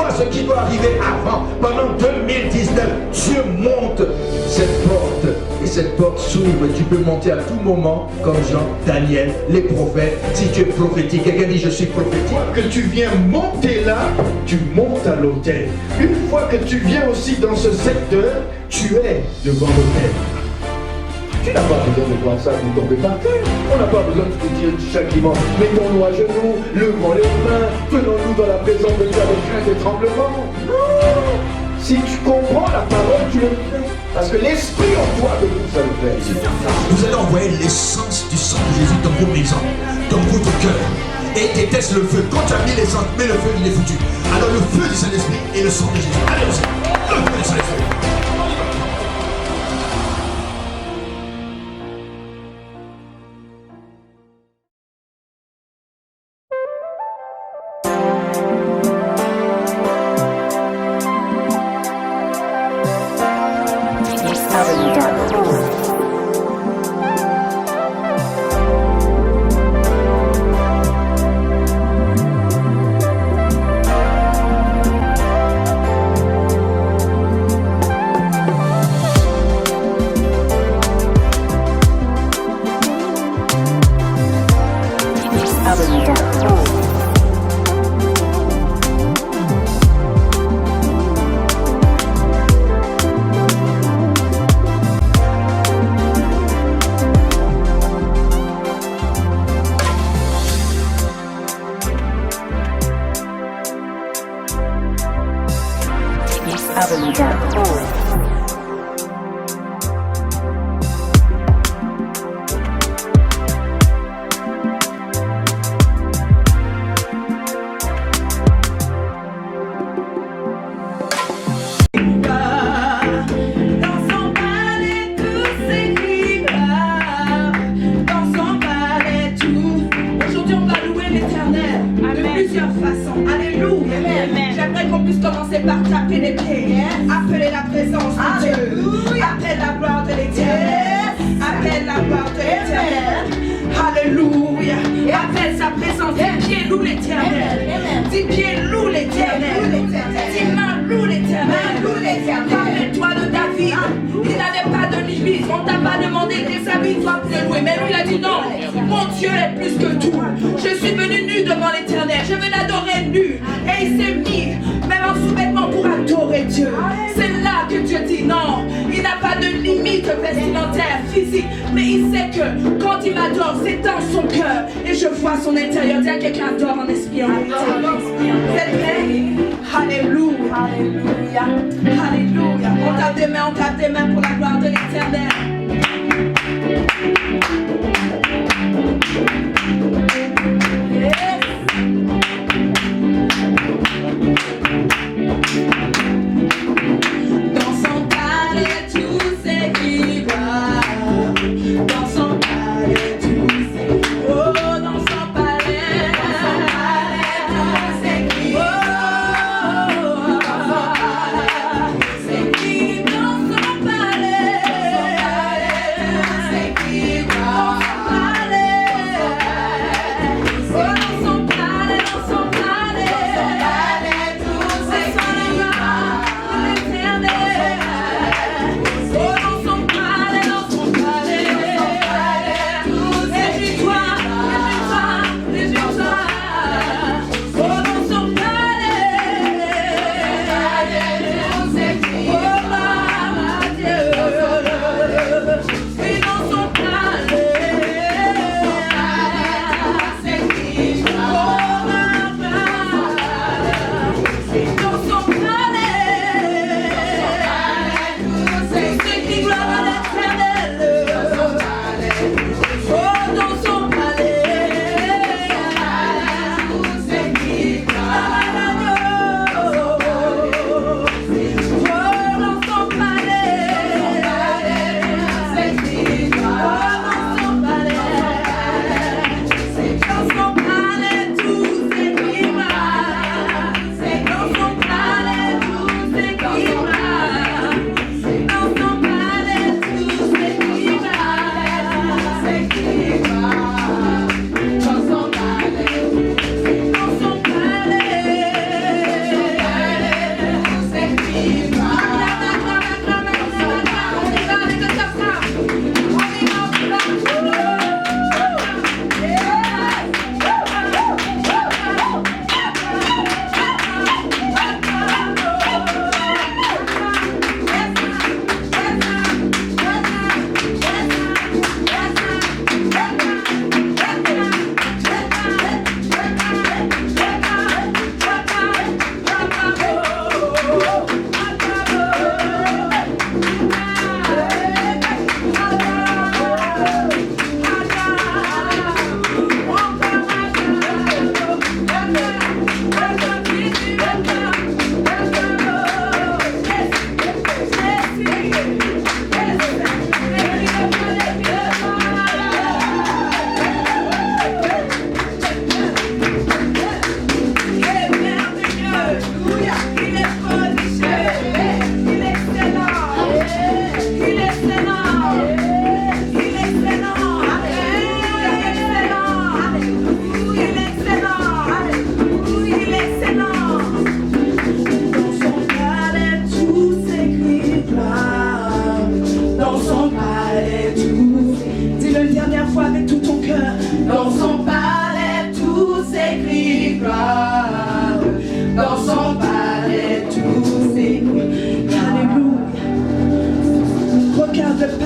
vois ce qui doit arriver avant. Pendant 2019, Dieu monte cette porte. Et cette porte s'ouvre. Tu peux monter à tout moment, comme Jean, Daniel, les prophètes. Si tu es prophétique, quelqu'un dit je suis prophétique. Une fois que tu viens monter là, tu montes à l'autel. Une fois que tu viens aussi dans ce secteur, tu es devant l'autel. Tu n'as pas besoin de voir ça pour tomber par terre. On n'a pas besoin de te dire chaque dimanche, mettons-nous à genoux, levons les mains, tenons-nous dans la présence de Dieu avec crainte et tremblement. Non. Si tu comprends la parole, tu le fais. Parce que l'esprit en toi de vous, ça le fait. Vous allez envoyer l'essence du sang de Jésus dans vos maisons, dans votre cœur. Et déteste le feu. Quand tu as mis l'essence, mais le feu, il est foutu. Alors le feu du Saint-Esprit et le sang de Jésus. Allez, le feu du Saint-Esprit.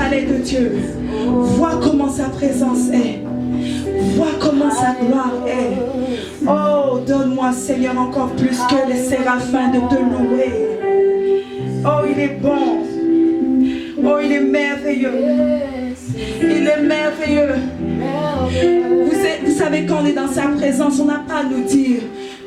palais de Dieu. Vois comment sa présence est. Vois comment sa gloire est. Oh, donne-moi, Seigneur, encore plus que les séraphins de te louer. Oh, il est bon. Oh, il est merveilleux. Il est merveilleux. Vous savez, quand on est dans sa présence, on n'a pas à nous dire.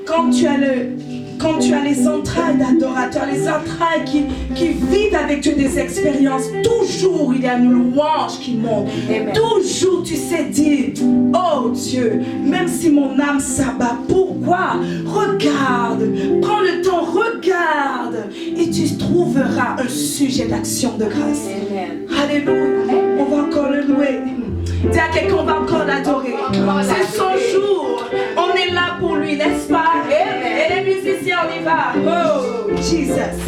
Quand tu as les entrailles d'adorateurs, les entrailles qui vivent avec Dieu des expériences, toujours il y a une louange qui monte. Toujours tu sais dire, oh Dieu, même si mon âme s'abat, pourquoi? Regarde, prends le temps, regarde, et tu trouveras un sujet d'action de grâce. Alléluia, on va encore le louer. Dis à quelqu'un, on va encore l'adorer. C'est son jour. On est là pour lui, n'est-ce pas? Et les musiciens, on y va. Oh, Jesus.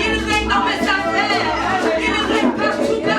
Il règne dans mes affaires, il règne partout.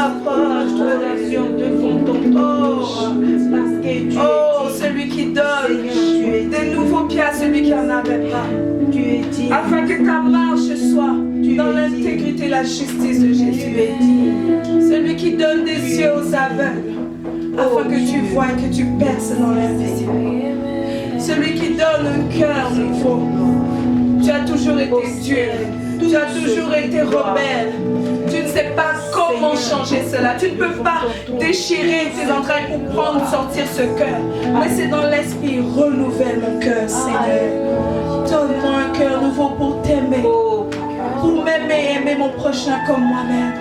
Rapproche-toi devant ton trône. Oh, celui qui donne des nouveaux pieds à celui qui n'en avait pas. Afin que ta marche soit dans l'intégrité et la justice de Jésus. Celui qui donne des yeux aux aveugles, afin que tu vois et que tu perces dans l'invisible. Celui qui donne un cœur nouveau. Tu as toujours été dur, tu as toujours été rebelle. Tu ne sais pas comment changer cela. Tu ne peux pas déchirer tes entrailles pour prendre, sortir ce cœur. Mais c'est dans l'esprit, renouvelle mon cœur, Seigneur. Donne-moi un cœur nouveau pour t'aimer, pour m'aimer et aimer mon prochain comme moi-même.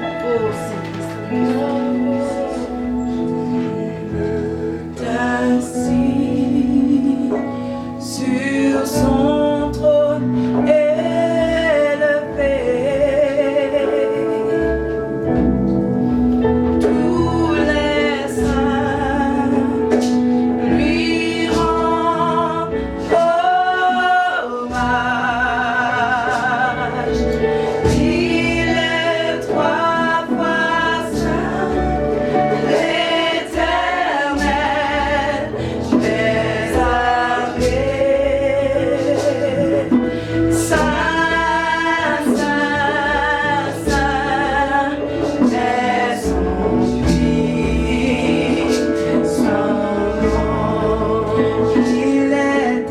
Assis sur son trône élevé, tous les saints lui rendent hommage. Il est trois fois saint, l'Éternel des armées. Saint, Saint, Saint est son puissant nom. Il est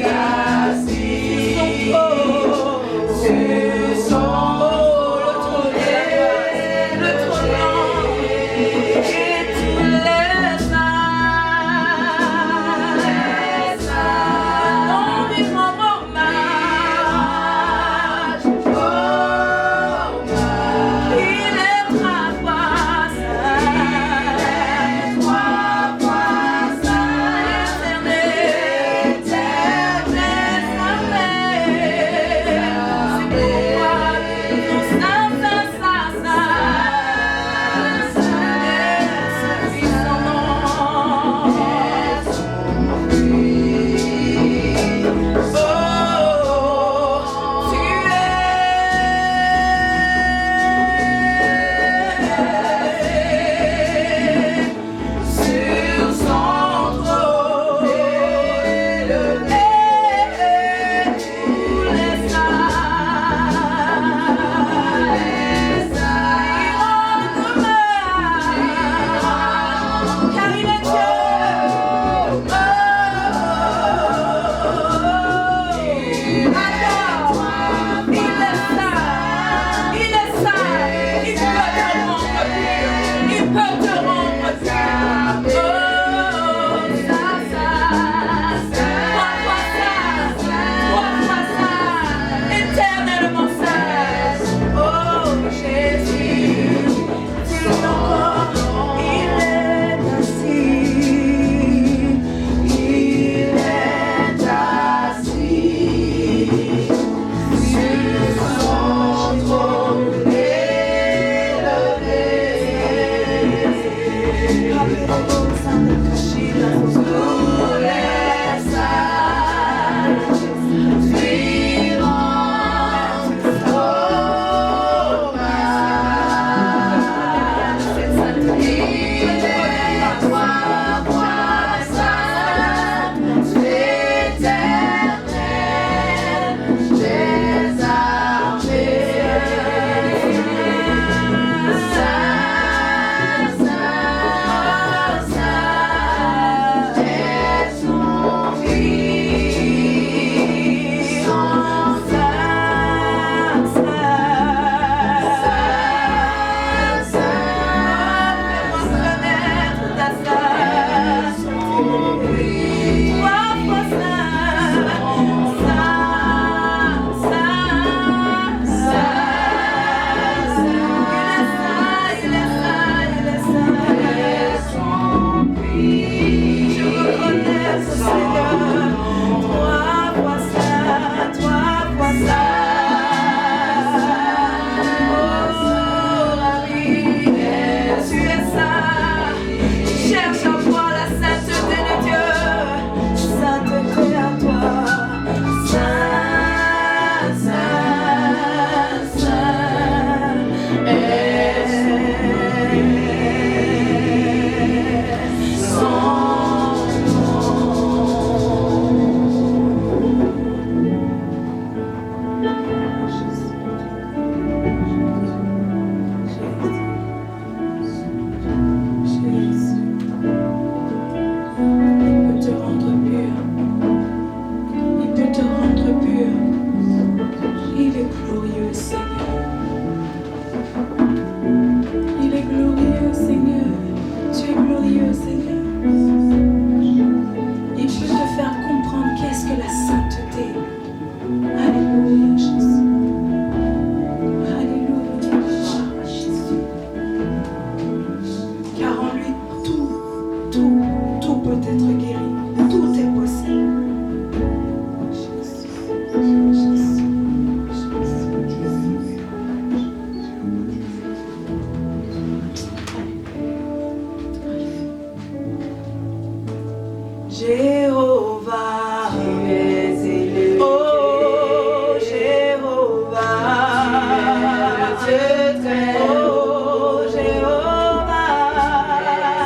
assis sur son trône, le trône et tous les saints lui rendent hommage. Il est trois fois saint, éternel, c'est pourquoi nous saint, saint, saint, saint, c'est son nom. Oh, tu es sur son trône élevé, tous les saints lui rendent hommage, car il est Dieu. Il est saint, il peut te rendre pur, il peut te rendre saint. Oh, saint, trois fois saint, éternellement saint. Oh, Jésus, tu encore, il est assis, sur son trône élevé. Tous les saints lui rendent hommage. Il est trois fois saint, l'Éternel des armées. Saint, Saint, glorieux, Seigneur. Il peut te faire comprendre qu'est-ce que la sainteté. Alléluia, Jésus. Alléluia, Jésus. Car en lui, tout peut être guéri. Tout est possible. Jéhovah, tu es élevé. Oh, Jéhovah, tu es très haut. Jéhovah,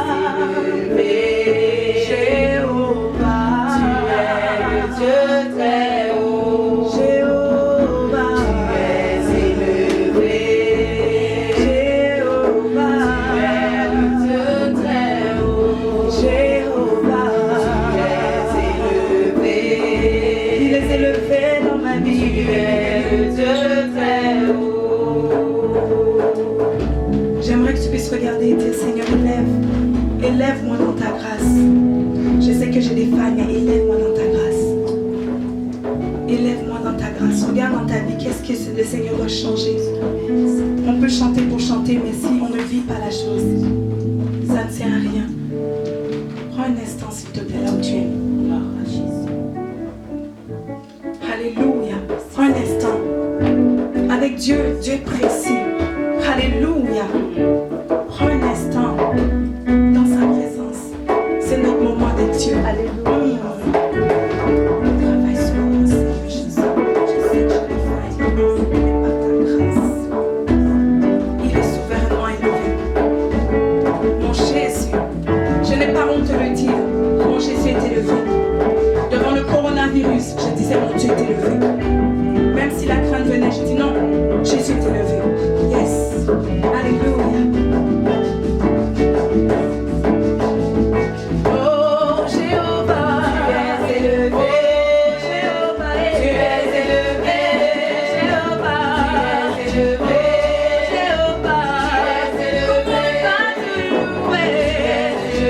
tu es élevé. Jéhovah, tu es le Dieu très haut. Jéhovah, tu es élevé. Jéhovah, tu es le Dieu très haut. Jéhovah, il est élevé dans ma vie. Tu es le Dieu très haut. J'aimerais que tu puisses regarder et dire, Seigneur, élève-moi dans ta grâce. Je sais que j'ai des failles, mais élève-moi dans ta grâce. Élève-moi dans ta grâce. Regarde dans ta vie, qu'est-ce que le Seigneur doit changer. On peut chanter pour chanter, mais si on ne vit pas la chose, ça ne sert à rien. Prends un instant, s'il te plaît, là où tu es. Alléluia. Prends un instant. Avec Dieu, Dieu est précis. Alléluia. Prends un instant dans sa présence. C'est notre moment d'être Dieu. Alléluia. Travaille sur moi, Seigneur Jésus. Je sais que je l'ai fait par ta grâce. Il est souverainement élevé. Mon Jésus, je n'ai pas honte de le dire. Mon Jésus est élevé. Devant le coronavirus, je disais mon Dieu est élevé. Même si la crainte venait, je dis non, Jésus est élevé. Yes. Alléluia. Oh Jéhovah, tu es élevé. Jéhovah, tu es élevé. Jéhovah, tu es élevé. Jéhovah, tu es élevé. Comment ne pas te louer?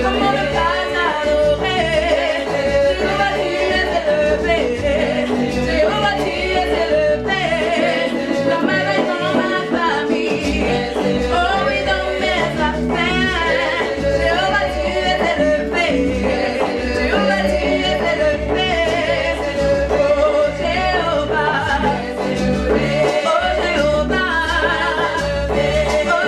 Comment ne pas t'adorer? Jéhovah, tu es élevé. Jéhovah, tu es élevé. La merveille dans ma famille. Oh oui, dans mes affaires. Jéhovah, tu es élevé. Jéhovah, tu es élevé. Oh Jéhovah. Oh Jéhovah. Oh Jéhovah. Oh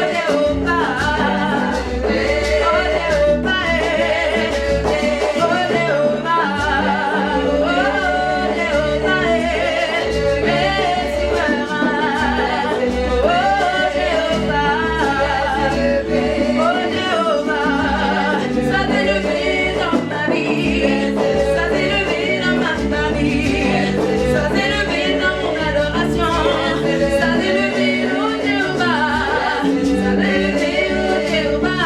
Jéhovah. Oh Jéhovah.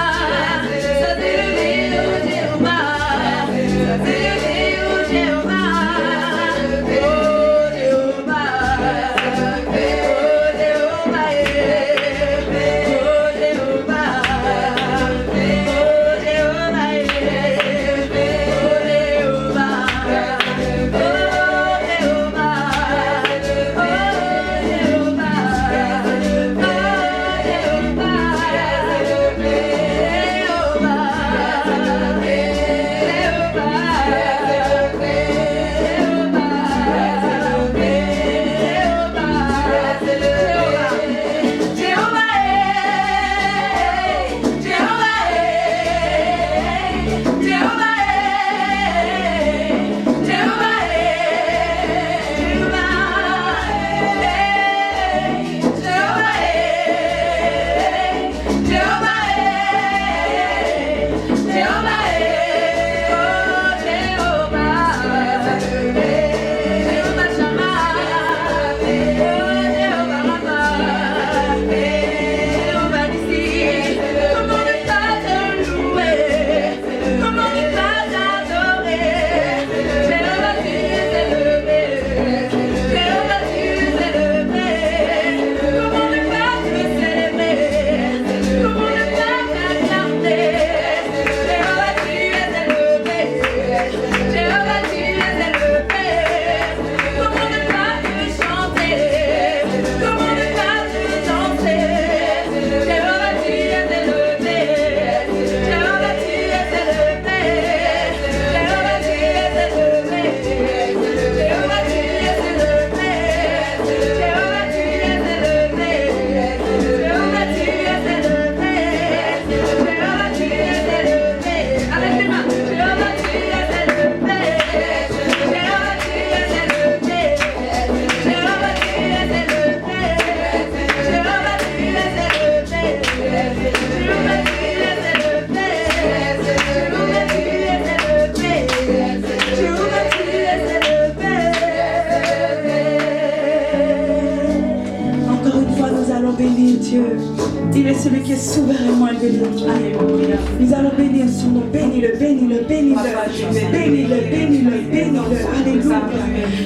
est souverainement élevé. Alléluia. Nous allons bénir son nom. Bénis-le, bénis-le, bénis-le. Bénis-le, bénis-le, bénis-le. Alléluia.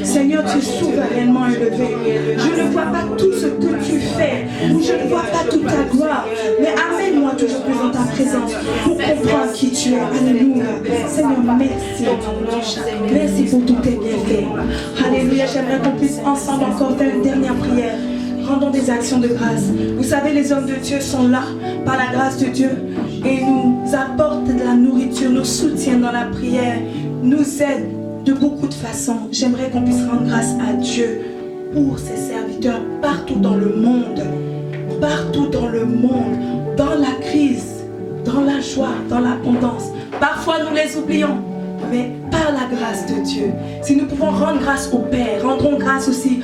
Seigneur, tu es souverainement élevé. Je ne vois pas tout ce que tu fais. Je ne vois pas toute ta gloire. Mais amène-moi toujours plus dans ta présence pour comprendre qui tu es. Alléluia. Seigneur, merci. Merci pour tous tes bienfaits. Alléluia. J'aimerais qu'on puisse ensemble encore faire une dernière prière. Rendons des actions de grâce. Vous savez, les hommes de Dieu sont là par la grâce de Dieu et nous apportent de la nourriture, nous soutiennent dans la prière, nous aident de beaucoup de façons. J'aimerais qu'on puisse rendre grâce à Dieu pour ses serviteurs partout dans le monde. Partout dans le monde, dans la crise, dans la joie, dans l'abondance. Parfois nous les oublions, mais par la grâce de Dieu, si nous pouvons rendre grâce au Père, rendrons grâce aussi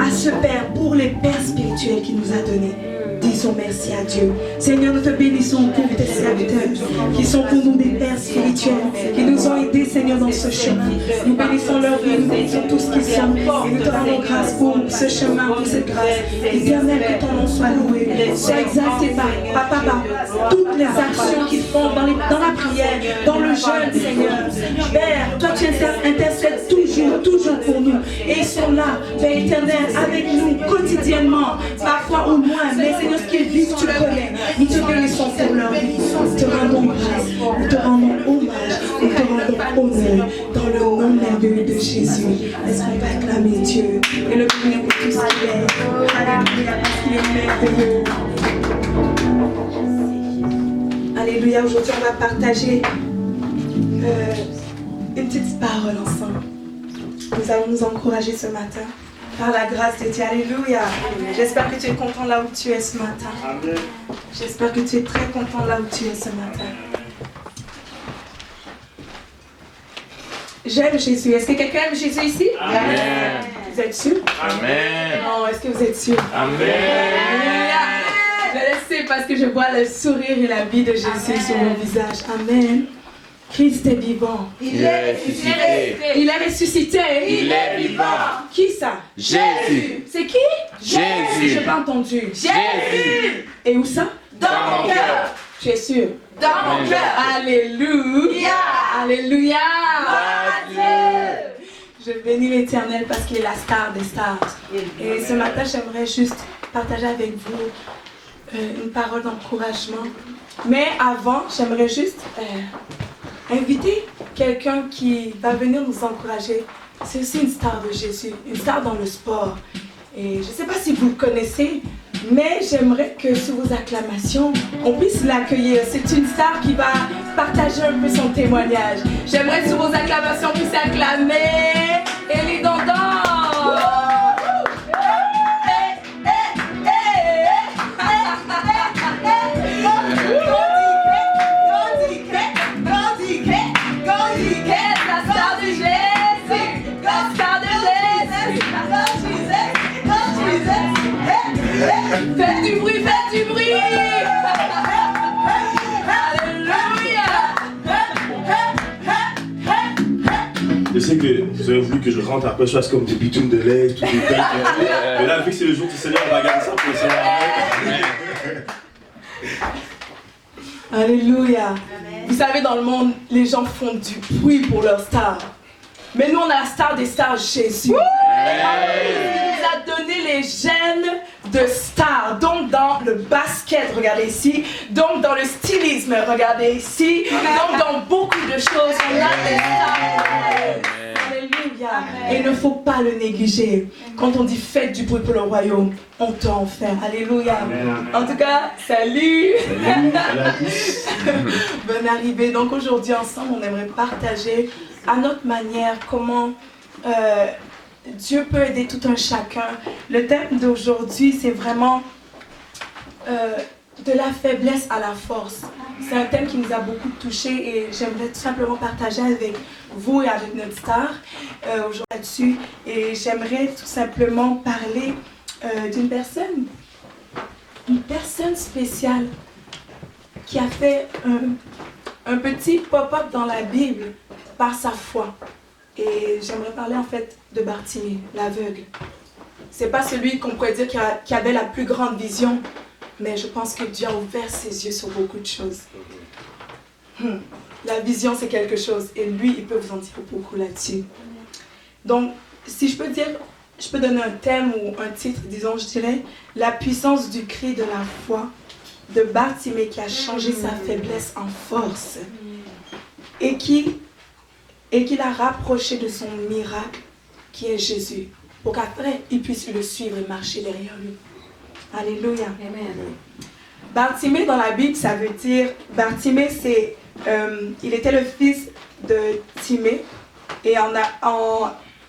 à ce Père pour les pères spirituels qu'il nous a donnés. Disons merci à Dieu. Seigneur, nous te bénissons pour tes serviteurs qui sont pour nous des pères spirituels, qui nous ont aidés, Seigneur, dans ce chemin. Nous bénissons leur vie, nous bénissons tout ce qu'ils sont. Et nous te rendons grâce pour ce chemin, pour cette grâce. Éternel, que ton nom soit loué, soit exalté par toutes les actions qu'ils font dans la prière, dans le jeûne, Seigneur. Père, toi tu intercèdes toujours pour nous. Et ils sont là, Père éternel, avec nous quotidiennement, parfois au moins, mais Seigneur, ce qu'ils vivent, tu connais. Nous te bénissons pour leur vie. Nous te rendons grâce, nous te rendons hommage, nous te rendons honneur dans le nom merveilleux de Jésus. Est-ce qu'on va acclamer Dieu et le bénir pour tout ce qu'il est? Alléluia, parce qu'il est merveilleux. Alléluia, aujourd'hui on va partager une petite parole ensemble. Nous allons nous encourager ce matin. Par la grâce de Dieu, alléluia. J'espère que tu es content là où tu es ce matin. Amen. J'espère que tu es très content là où tu es ce matin. J'aime Jésus. Est-ce que quelqu'un aime Jésus ici? Amen. Vous êtes sûr? Amen. Non, est-ce que vous êtes sûr? Amen. Je le sais parce que je vois le sourire et la vie de Jésus sur mon visage. Amen. Christ est vivant. Il est ressuscité. Il est ressuscité. Il est vivant. Qui ça? Jésus. C'est qui? Jésus. Je n'ai pas entendu. Jésus. Et où ça? Dans mon cœur. Tu es sûr? Dans mon cœur. Alléluia. Alléluia. Je bénis l'Éternel parce qu'il est la star des stars. Et ce matin, j'aimerais juste partager avec vous une parole d'encouragement. Mais avant, j'aimerais juste inviter quelqu'un qui va venir nous encourager. C'est aussi une star de Jésus, une star dans le sport. Et je ne sais pas si vous le connaissez, mais j'aimerais que sous vos acclamations, on puisse l'accueillir. C'est une star qui va partager un peu son témoignage. J'aimerais sous vos acclamations qu'on puisse acclamer Élie Dandan. Faites du bruit, faites du bruit. Alléluia. Je sais que vous avez voulu que je rentre après, je fasse comme des bitounes de lait, tout les temps. Mais là, vu que c'est le jour du Seigneur, on va garder ça pour le Seigneur. Alléluia. Vous savez, dans le monde, les gens font du bruit pour leur star. Mais nous, on a la star des stars, Jésus. Il nous a donné les gènes de stars. Donc, dans le basket, regardez ici. Donc, dans le stylisme, regardez ici. Donc, dans beaucoup de choses, on a des stars. Alléluia. Et il ne faut pas le négliger. Quand on dit faites du bruit pour le royaume, on doit en faire. Alléluia. En tout cas, salut. Bonne arrivée. Donc, aujourd'hui, ensemble, on aimerait partager à notre manière comment Dieu peut aider tout un chacun. Le thème d'aujourd'hui, c'est vraiment de la faiblesse à la force. C'est un thème qui nous a beaucoup touchés et j'aimerais tout simplement partager avec vous et avec notre star aujourd'hui là-dessus. Et j'aimerais tout simplement parler d'une personne spéciale qui a fait un petit pop-up dans la Bible par sa foi. Et j'aimerais parler en fait de Bartimée, l'aveugle. C'est pas celui qu'on pourrait dire qui avait la plus grande vision, mais je pense que Dieu a ouvert ses yeux sur beaucoup de choses. La vision, c'est quelque chose, et lui, il peut vous en dire beaucoup là-dessus. Donc, si je peux dire, je peux donner un thème ou un titre, disons, je dirais, la puissance du cri de la foi de Bartimée qui a changé sa faiblesse en force et qui l'a rapproché de son miracle qui est Jésus, pour qu'après, il puisse le suivre et marcher derrière lui. Alléluia. Amen. Bartimée dans la Bible, ça veut dire, Bartimée, c'est, il était le fils de Timée, et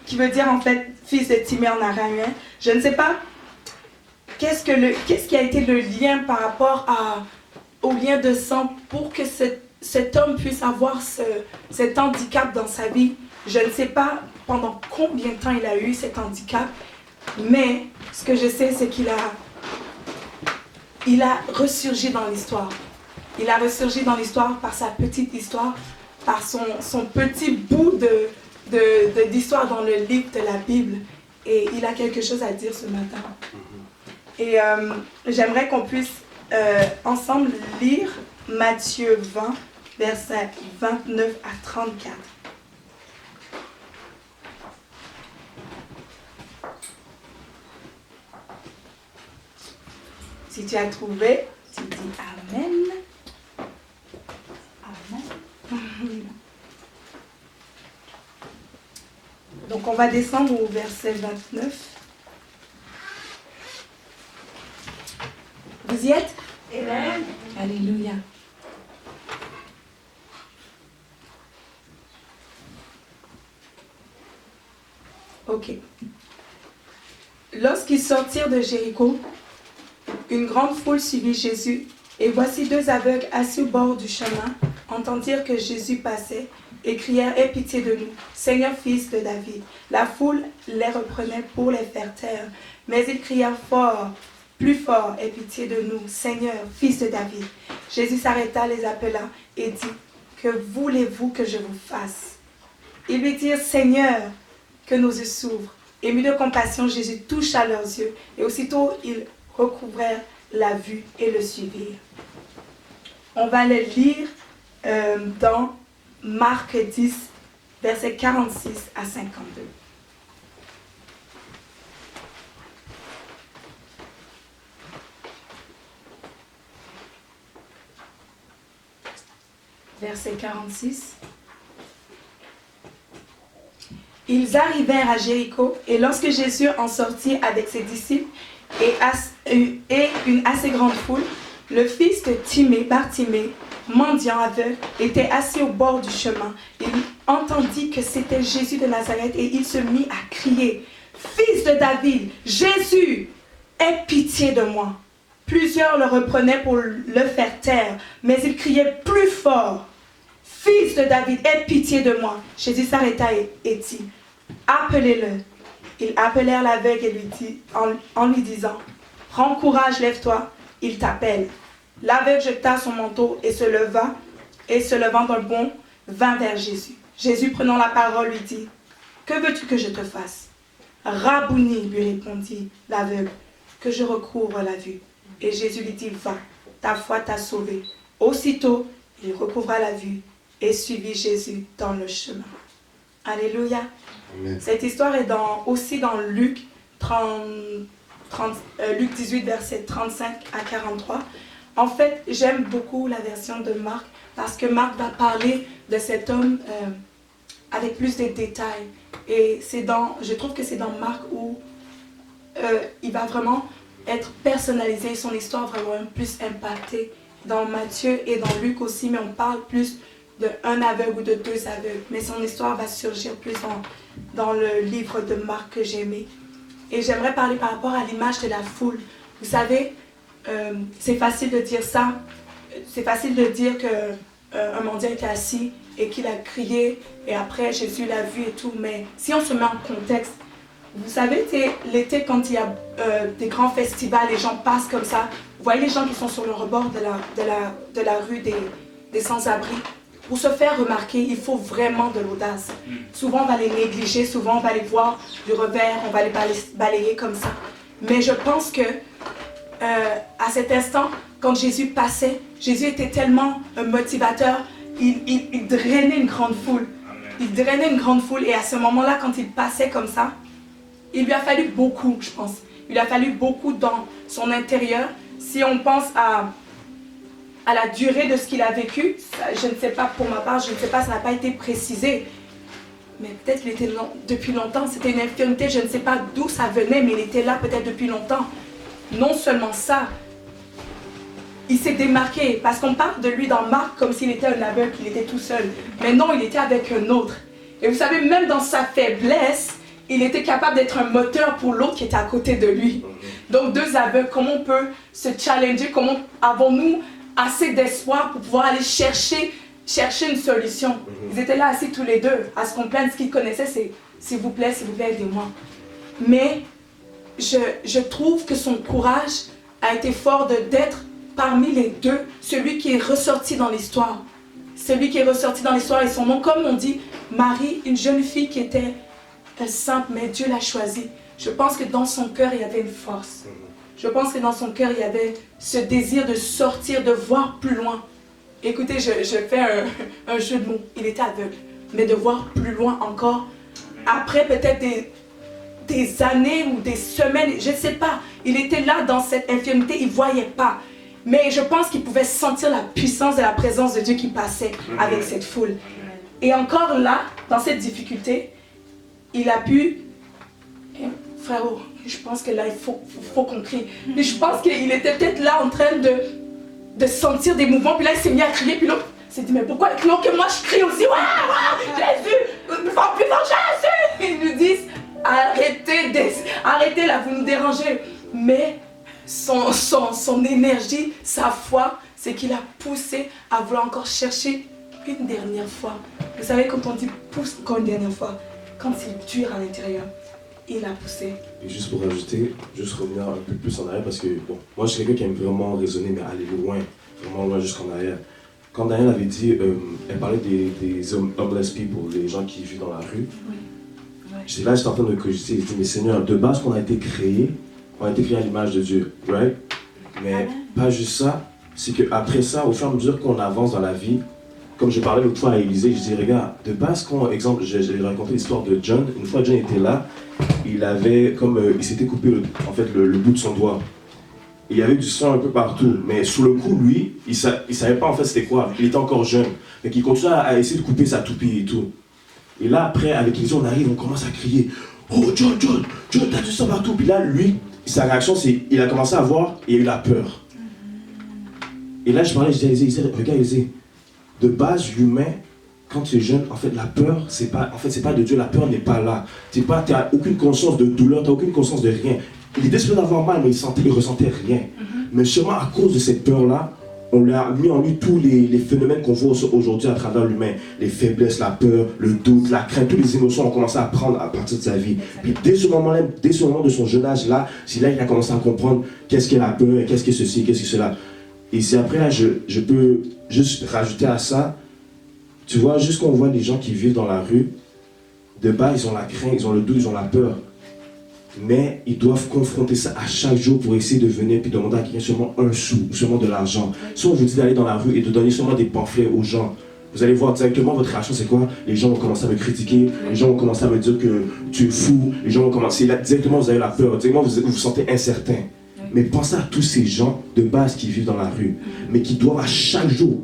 qui veut dire en fait fils de Timée en araméen. Je ne sais pas qu'est-ce qui a été le lien par rapport au lien de sang pour que cet homme puisse avoir cet handicap dans sa vie. Je ne sais pas pendant combien de temps il a eu cet handicap, mais ce que je sais, c'est qu'il a ressurgi dans l'histoire. Il a ressurgi dans l'histoire par sa petite histoire, par son petit bout d'histoire dans le livre de la Bible. Et il a quelque chose à dire ce matin. Et j'aimerais qu'on puisse ensemble lire Matthieu 20, versets 29 à 34. Si tu as trouvé, tu dis Amen. Amen. Donc on va descendre au verset 29. Vous y êtes? Amen. Alléluia. Ok. Lorsqu'ils sortirent de Jéricho, une grande foule suivit Jésus, et voici deux aveugles assis au bord du chemin entendirent que Jésus passait et crièrent « Aie pitié de nous, Seigneur, fils de David ». La foule les reprenait pour les faire taire, mais ils crièrent fort, plus fort, « Aie pitié de nous, Seigneur, fils de David ». Jésus s'arrêta, les appela et dit « Que voulez-vous que je vous fasse ?» Ils lui dirent « Seigneur, que nos yeux s'ouvrent ». Ému de compassion, Jésus toucha leurs yeux, et aussitôt ils recouvrèrent la vue et le suivirent. On va le lire dans Marc 10, versets 46 à 52. Verset 46. Ils arrivèrent à Jéricho, et lorsque Jésus en sortit avec ses disciples et une assez grande foule, le fils de Timée, Bartimée, mendiant aveugle, était assis au bord du chemin. Il entendit que c'était Jésus de Nazareth et il se mit à crier « Fils de David, Jésus, aie pitié de moi !» Plusieurs le reprenaient pour le faire taire, mais il criait plus fort « Fils de David, aie pitié de moi !» Jésus s'arrêta et dit « Appelez-le !» Ils appelèrent l'aveugle en lui disant « Prends courage, lève-toi, il t'appelle. » L'aveugle jeta son manteau et se levant d'un bond, vint vers Jésus. Jésus, prenant la parole, lui dit « Que veux-tu que je te fasse ?» « Rabouni, lui répondit l'aveugle, que je recouvre la vue. » Et Jésus lui dit « Va, ta foi t'a sauvé. » Aussitôt, il recouvra la vue et suivit Jésus dans le chemin. Alléluia. Amen. Cette histoire est aussi dans Luc 18, versets 35 à 43. En fait, j'aime beaucoup la version de Marc parce que Marc va parler de cet homme avec plus de détails. Et je trouve que c'est dans Marc où il va vraiment être personnalisé, son histoire vraiment plus impactée. Dans Matthieu et dans Luc aussi, mais on parle plus d'un aveugle ou de deux aveugles. Mais son histoire va surgir plus dans le livre de Marc que j'ai aimé. Et j'aimerais parler par rapport à l'image de la foule. Vous savez, c'est facile de dire ça. C'est facile de dire qu'un mendiant était assis et qu'il a crié et après Jésus l'a vu et tout. Mais si on se met en contexte, vous savez, l'été quand il y a des grands festivals, les gens passent comme ça. Vous voyez les gens qui sont sur le rebord de la rue des sans-abri. Pour se faire remarquer, il faut vraiment de l'audace. Souvent, on va les négliger, souvent, on va les voir du revers, on va les balayer comme ça. Mais je pense que à cet instant, quand Jésus passait, Jésus était tellement un motivateur, il drainait une grande foule. Il drainait une grande foule et à ce moment-là, quand il passait comme ça, il lui a fallu beaucoup, je pense. Il a fallu beaucoup dans son intérieur. Si on pense à la durée de ce qu'il a vécu, ça, je ne sais pas, pour ma part, je ne sais pas, ça n'a pas été précisé. Mais peut-être qu'il était depuis longtemps, c'était une infirmité, je ne sais pas d'où ça venait, mais il était là peut-être depuis longtemps. Non seulement ça, il s'est démarqué, parce qu'on parle de lui dans Marc comme s'il était un aveugle, qu'il était tout seul. Mais non, il était avec un autre. Et vous savez, même dans sa faiblesse, il était capable d'être un moteur pour l'autre qui était à côté de lui. Donc deux aveugles, comment on peut se challenger, comment avons-nous assez d'espoir pour pouvoir aller chercher une solution. Ils étaient là assis tous les deux, à se comprendre. Ce qu'ils connaissaient, c'est « s'il vous plaît, aidez-moi ». Mais je trouve que son courage a été fort d'être parmi les deux, celui qui est ressorti dans l'histoire. Celui qui est ressorti dans l'histoire et son nom, comme on dit, Marie, une jeune fille qui était simple, mais Dieu l'a choisie. Je pense que dans son cœur, il y avait une force. Je pense que dans son cœur, il y avait ce désir de sortir, de voir plus loin. Écoutez, je fais un jeu de mots. Il était aveugle, mais de voir plus loin encore. Après peut-être des années ou des semaines, je ne sais pas. Il était là dans cette infirmité, il ne voyait pas. Mais je pense qu'il pouvait sentir la puissance et la présence de Dieu qui passait avec cette foule. Et encore là, dans cette difficulté, il a pu... Frérot, je pense que là, il faut qu'on crie. Mais je pense qu'il était peut-être là en train de sentir des mouvements. Puis là, il s'est mis à crier. Puis l'autre s'est dit, mais pourquoi que moi, je crie aussi? Waouh, Jésus, plus fort, Jésus! Ils nous disent, arrêtez là, vous nous dérangez. Mais son énergie, sa foi, c'est qu'il a poussé à vouloir encore chercher une dernière fois. Vous savez, quand on dit pousse encore une dernière fois, quand c'est dur à l'intérieur, il a poussé. Et juste pour ajouter, juste revenir un peu plus en arrière, parce que bon, moi je suis quelqu'un qui aime vraiment raisonner, mais aller loin, vraiment loin jusqu'en arrière. Quand Daniel avait dit, elle parlait des homeless people, les gens qui vivent dans la rue. Oui. Ouais. J'étais là, j'étais en train de cogiter, je dis, mais Seigneur, de base qu'on a été créé à l'image de Dieu, right? Mais pas juste ça, c'est qu'après ça, au fur et à mesure qu'on avance dans la vie, comme je parlais l'autre fois à Élysée, je dis, regarde, de base, exemple, j'ai raconté l'histoire de John. Une fois John était là, il avait il s'était coupé le bout de son doigt. Il y avait du sang un peu partout, mais sous le coup, lui, il savait pas en fait c'était quoi. Il était encore jeune, donc il continuait à essayer de couper sa toupie et tout. Et là après, avec Élysée, on arrive, on commence à crier, oh John, t'as du sang partout. Puis là, lui, sa réaction, c'est, il a commencé à voir et il a eu la peur. Et là, je parlais, je disais, regarde Élysée. De base, l'humain, quand tu es jeune, en fait, la peur, c'est pas de Dieu, la peur n'est pas là. Tu n'as aucune conscience de douleur, tu n'as aucune conscience de rien. Il était supposé d'avoir mal, mais il ressentait rien. Mais seulement à cause de cette peur-là, on lui a mis en lui tous les phénomènes qu'on voit aujourd'hui à travers l'humain. Les faiblesses, la peur, le doute, la crainte, toutes les émotions ont commencé à prendre à partir de sa vie. Puis dès ce moment de son jeune âge-là, c'est là qu'il a commencé à comprendre qu'est-ce qu'est la peur, qu'est-ce que ceci, qu'est-ce que cela. Et c'est après là, je peux juste rajouter à ça, tu vois, juste quand on voit des gens qui vivent dans la rue, de base, ils ont la crainte, ils ont le doute, ils ont la peur. Mais ils doivent confronter ça à chaque jour pour essayer de venir puis demander à quelqu'un seulement un sou, seulement de l'argent. Si on vous dit d'aller dans la rue et de donner seulement des pamphlets aux gens, vous allez voir directement votre réaction, c'est quoi? Les gens vont commencer à me critiquer, les gens vont commencer à me dire que tu es fou, les gens vont commencer, là, directement vous avez la peur, directement vous vous sentez incertain. Mais pensez à tous ces gens de base qui vivent dans la rue, mais qui doivent à chaque jour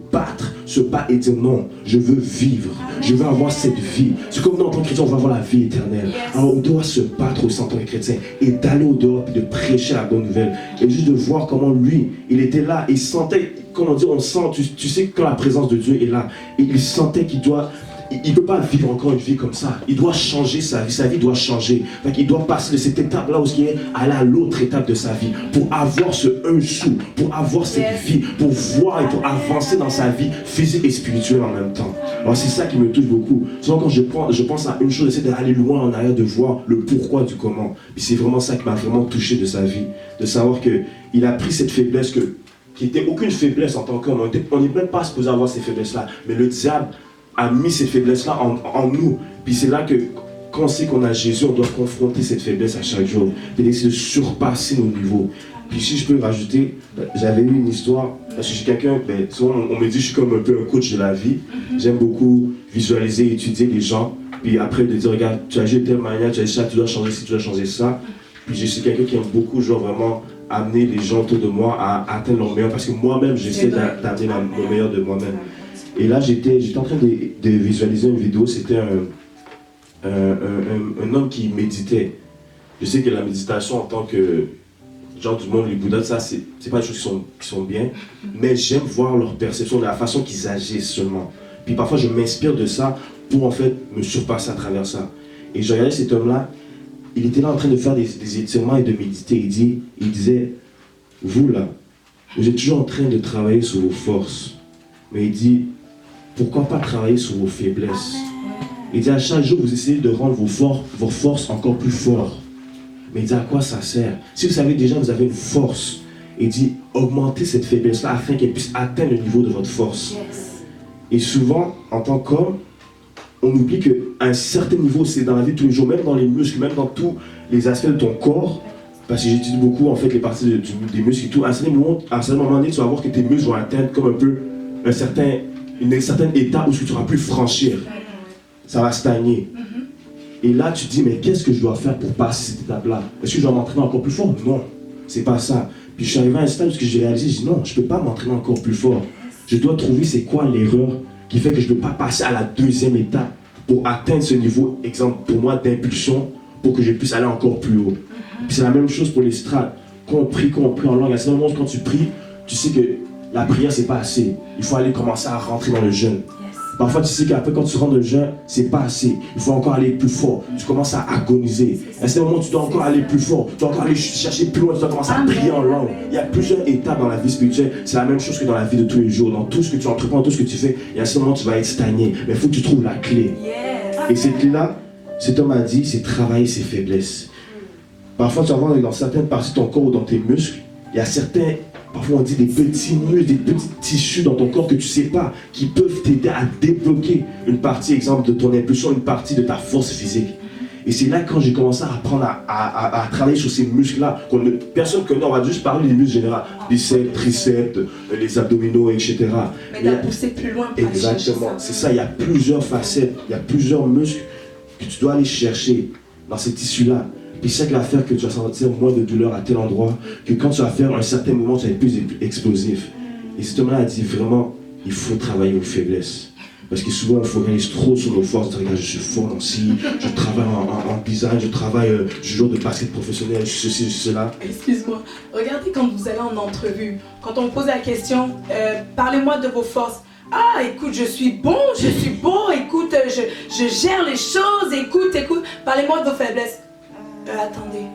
se battre et dire non, je veux vivre, je veux avoir cette vie. C'est comme nous en tant que chrétien, on va avoir la vie éternelle. Alors on doit se battre aussi en tant que chrétien et d'aller au dehors et de prêcher la bonne nouvelle. Et juste de voir comment lui, il était là, il sentait, comment dire, on sent, tu sais que quand la présence de Dieu est là, et il sentait qu'il doit... Il ne peut pas vivre encore une vie comme ça. Il doit changer sa vie doit changer. Donc, il doit passer de cette étape-là où il est aller à l'autre étape de sa vie pour avoir ce un sou, pour avoir cette vie, pour voir et pour avancer dans sa vie physique et spirituelle en même temps. Alors c'est ça qui me touche beaucoup. Souvent quand je pense à une chose, c'est d'aller loin en arrière, de voir le pourquoi du comment. Et c'est vraiment ça qui m'a vraiment touché de sa vie. De savoir qu'il a pris cette faiblesse qui n'était aucune faiblesse en tant qu'homme. On n'est même pas supposé avoir ces faiblesses-là. Mais le diable a mis cette faiblesse-là en nous. Puis c'est là que, quand on sait qu'on a Jésus, on doit confronter cette faiblesse à chaque jour. Et essayer de surpasser nos niveaux. Puis si je peux rajouter, j'avais eu une histoire, parce que je suis quelqu'un, souvent on me dit que je suis comme un peu un coach de la vie. J'aime beaucoup visualiser, étudier les gens. Puis après de dire, regarde, tu as agi de telle manière, tu as ça, tu dois changer ci, tu dois changer ça. Puis je suis quelqu'un qui aime beaucoup, genre vraiment amener les gens autour de moi à atteindre leur meilleur. Parce que moi-même, j'essaie d'amener mon meilleur de moi-même. Et là, j'étais en train de visualiser une vidéo, c'était un homme qui méditait. Je sais que la méditation en tant que genre du monde, les Bouddhas, ça, c'est pas des choses qui sont bien, mais j'aime voir leur perception, de la façon qu'ils agissent seulement. Puis parfois, je m'inspire de ça pour en fait me surpasser à travers ça. Et je regardais cet homme-là, il était là en train de faire des étirements et de méditer. Il disait, vous là, vous êtes toujours en train de travailler sur vos forces. Mais il dit, pourquoi pas travailler sur vos faiblesses? Il dit, à chaque jour, vous essayez de rendre vos forces encore plus fortes. Mais il dit, à quoi ça sert? Si vous savez déjà, vous avez une force. Il dit, augmentez cette faiblesse-là afin qu'elle puisse atteindre le niveau de votre force. Et souvent, en tant qu'homme, on oublie qu'à un certain niveau, c'est dans la vie de tous les jours, même dans les muscles, même dans tous les aspects de ton corps, parce que j'étudie beaucoup en fait les parties des muscles et tout, à un certain moment donné, tu vas voir que tes muscles vont atteindre comme un peu un certain état où tu ne pourras plus franchir. Ça va stagner. Et là, tu te dis, mais qu'est-ce que je dois faire pour passer cette étape-là? Est-ce que je dois m'entraîner encore plus fort? Non, c'est pas ça. Puis je suis arrivé à un stade où j'ai réalisé, je dis non, je ne peux pas m'entraîner encore plus fort. Je dois trouver c'est quoi l'erreur qui fait que je ne peux pas passer à la deuxième étape pour atteindre ce niveau, exemple pour moi, d'impulsion, pour que je puisse aller encore plus haut. Puis c'est la même chose pour les strates. Quand on prie en langue, à ce moment quand tu pries, tu sais que la prière, c'est pas assez. Il faut aller commencer à rentrer dans le jeûne. Parfois, tu sais qu'après, quand tu rentres dans le jeûne, c'est pas assez. Il faut encore aller plus fort. Tu commences à agoniser. À ce moment, tu dois encore aller plus fort. Tu dois encore aller chercher plus loin. Tu dois commencer à prier en langue. Il y a plusieurs étapes dans la vie spirituelle. C'est la même chose que dans la vie de tous les jours. Dans tout ce que tu entreprends, tout ce que tu fais, et à ce moment, tu vas être stagné. Mais il faut que tu trouves la clé. Et cette clé-là, cet homme a dit, c'est travailler ses faiblesses. Parfois, tu vas voir dans certaines parties de ton corps ou dans tes muscles, il y a certains, parfois on dit des petits muscles, des petits tissus dans ton corps que tu ne sais pas, qui peuvent t'aider à débloquer une partie, exemple, de ton impulsion, une partie de ta force physique. Et c'est là quand j'ai commencé à apprendre à travailler sur ces muscles-là. Personne ne connaît, on va juste parler des muscles généraux, biceps, triceps, les abdominaux, etc. Mais tu as poussé plus loin pour exactement, c'est ça, il y a plusieurs facettes, il y a plusieurs muscles que tu dois aller chercher dans ces tissus-là. Puis c'est l'affaire que tu vas sentir moins de douleur à tel endroit, que quand tu vas faire un certain moment, tu vas être plus explosif. Et cet homme-là a dit vraiment, il faut travailler aux faiblesses. Parce que souvent on focalise trop sur nos forces. Regarde, je suis fort dans ci, je travaille en design, je travaille, je joue de basket professionnel, ceci, cela. Excuse-moi, regardez quand vous allez en entrevue, quand on vous pose la question, parlez-moi de vos forces. Ah, écoute, je suis bon, écoute, je gère les choses, écoute, parlez-moi de vos faiblesses. Attendez,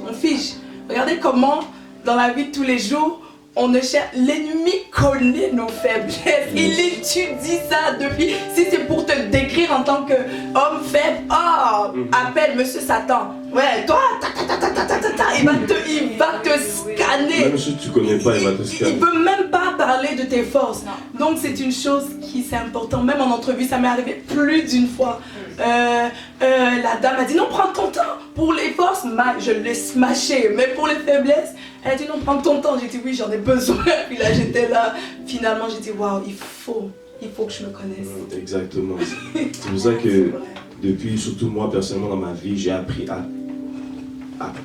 on fiche. Regardez comment, dans la vie de tous les jours, on ne cherche. L'ennemi connaît nos faiblesses. Il étudie ça depuis. Si c'est pour te décrire en tant qu'homme faible, appelle Monsieur Satan. Ouais, toi, il va te scanner. Même si tu connais pas, il va te scanner. Il peut même pas parler de tes forces. Donc c'est une chose qui c'est important. Même en entrevue, ça m'est arrivé plus d'une fois. La dame a dit non, prends ton temps. Pour les forces, je l'ai smashé. Mais pour les faiblesses, elle a dit non, prends ton temps. J'ai dit oui, j'en ai besoin. Puis là, j'étais là. Finalement, j'ai dit waouh, il faut que je me connaisse. Exactement. C'est pour ça que depuis, surtout moi personnellement dans ma vie, j'ai appris à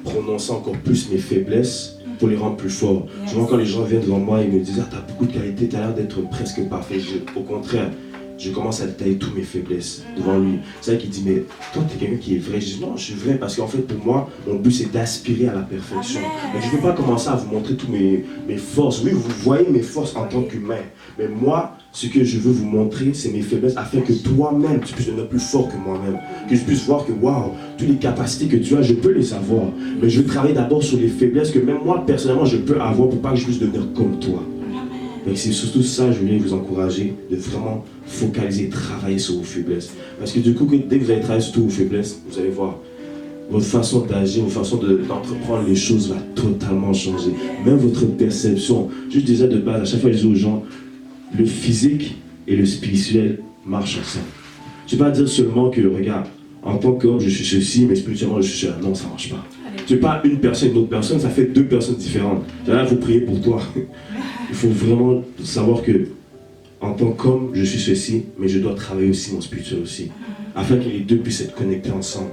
prononcer encore plus mes faiblesses pour les rendre plus forts. Souvent quand les gens viennent devant moi, ils me disent « Ah, t'as beaucoup de qualités, t'as l'air d'être presque parfait. » Au contraire, je commence à détailler toutes mes faiblesses devant lui. C'est vrai qu'il dit « Mais toi, t'es quelqu'un qui est vrai. » Je dis « Non, je suis vrai parce qu'en fait, pour moi, mon but, c'est d'aspirer à la perfection. Mais je ne peux pas commencer à vous montrer toutes mes forces. Oui, vous voyez mes forces en tant qu'humain. Mais moi, ce que je veux vous montrer, c'est mes faiblesses afin que toi-même, tu puisses devenir plus fort que moi-même. Que je puisse voir que, waouh, toutes les capacités que tu as, je peux les savoir. Mais je veux travailler d'abord sur les faiblesses que même moi, personnellement, je peux avoir pour pas que je puisse devenir comme toi. Donc c'est surtout ça, je voulais vous encourager, de vraiment focaliser, travailler sur vos faiblesses. Parce que du coup, dès que vous allez travailler sur toutes vos faiblesses, vous allez voir, votre façon d'agir, votre façon d'entreprendre les choses va totalement changer. Même votre perception. Juste déjà de base, à chaque fois je dis aux gens, le physique et le spirituel marchent ensemble. Je ne vais pas dire seulement que, regarde, en tant qu'homme, je suis ceci, mais spirituellement, je suis cela. Non, ça ne marche pas. Tu n'es pas une personne, une autre personne, ça fait deux personnes différentes. Là, il faut prier pour toi. Il faut vraiment savoir que, en tant qu'homme, je suis ceci, mais je dois travailler aussi mon spirituel aussi, afin que les deux puissent être connectés ensemble.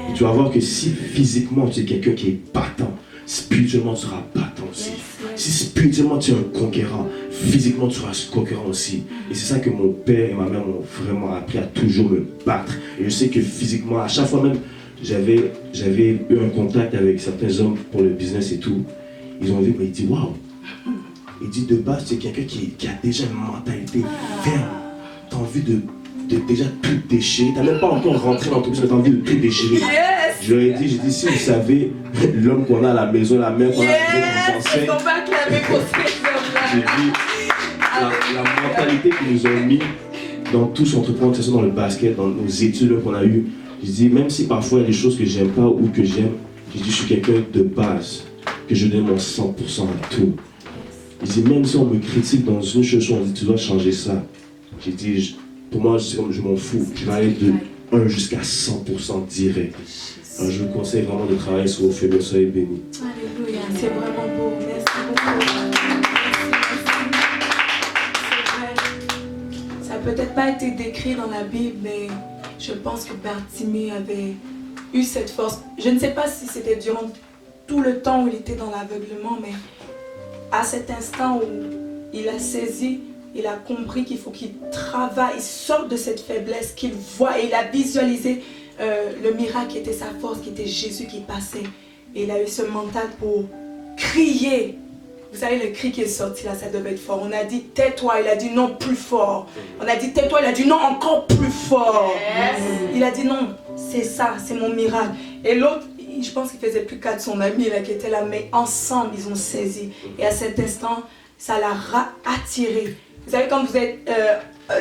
Et tu vas voir que si physiquement tu es quelqu'un qui est battant, spirituellement tu seras battant aussi. Si spirituellement tu es un conquérant, physiquement tu seras conquérant aussi. Et c'est ça que mon père et ma mère m'ont vraiment appris à toujours me battre. Et je sais que physiquement, à chaque fois même, j'avais eu un contact avec certains hommes pour le business et tout. Ils ont vu, mais ils disent waouh. Il dit de base, c'est quelqu'un qui a déjà une mentalité ferme. Tu as envie de déjà tout déchirer. Tu n'as même pas encore rentré dans tout ça, tu as envie de tout déchirer. Je leur ai dit, j'ai dit, si vous savez, l'homme qu'on a à la maison, la mère qu'on a à la maison, j'ai dit, la mentalité qu'ils nous ont mis dans tout ce entrepreneur, que ce soit dans le basket, dans nos études qu'on a eues, je dis, même si parfois il y a des choses que j'aime pas ou que j'aime, je dis, je suis quelqu'un de base, que je donne mon 100% à tout. Je dis, même si on me critique dans une chose, on dit, tu dois changer ça. J'ai dit, pour moi, je m'en fous. Je vais aller de 1 jusqu'à 100% direct. Alors, je vous conseille vraiment de travailler sur vos faiblesses. Soyez bénis. Alléluia, c'est vraiment beau. Merci beaucoup. C'est vrai. Ça n'a peut-être pas été décrit dans la Bible, mais je pense que Bartimée avait eu cette force. Je ne sais pas si c'était durant tout le temps où il était dans l'aveuglement, mais à cet instant où il a saisi, il a compris qu'il faut qu'il travaille, il sort de cette faiblesse qu'il voit et il a visualisé le miracle qui était sa force, qui était Jésus qui passait. Et il a eu ce mental pour crier. Vous savez, le cri qui est sorti là, ça devait être fort. On a dit tais-toi, il a dit non, plus fort. On a dit tais-toi, il a dit non, encore plus fort. Yes. Il a dit non, c'est ça, c'est mon miracle. Et l'autre, je pense qu'il faisait plus cas de son ami là, qui était là, mais ensemble ils ont saisi. Et à cet instant, ça l'a attiré. Vous savez, quand vous êtes,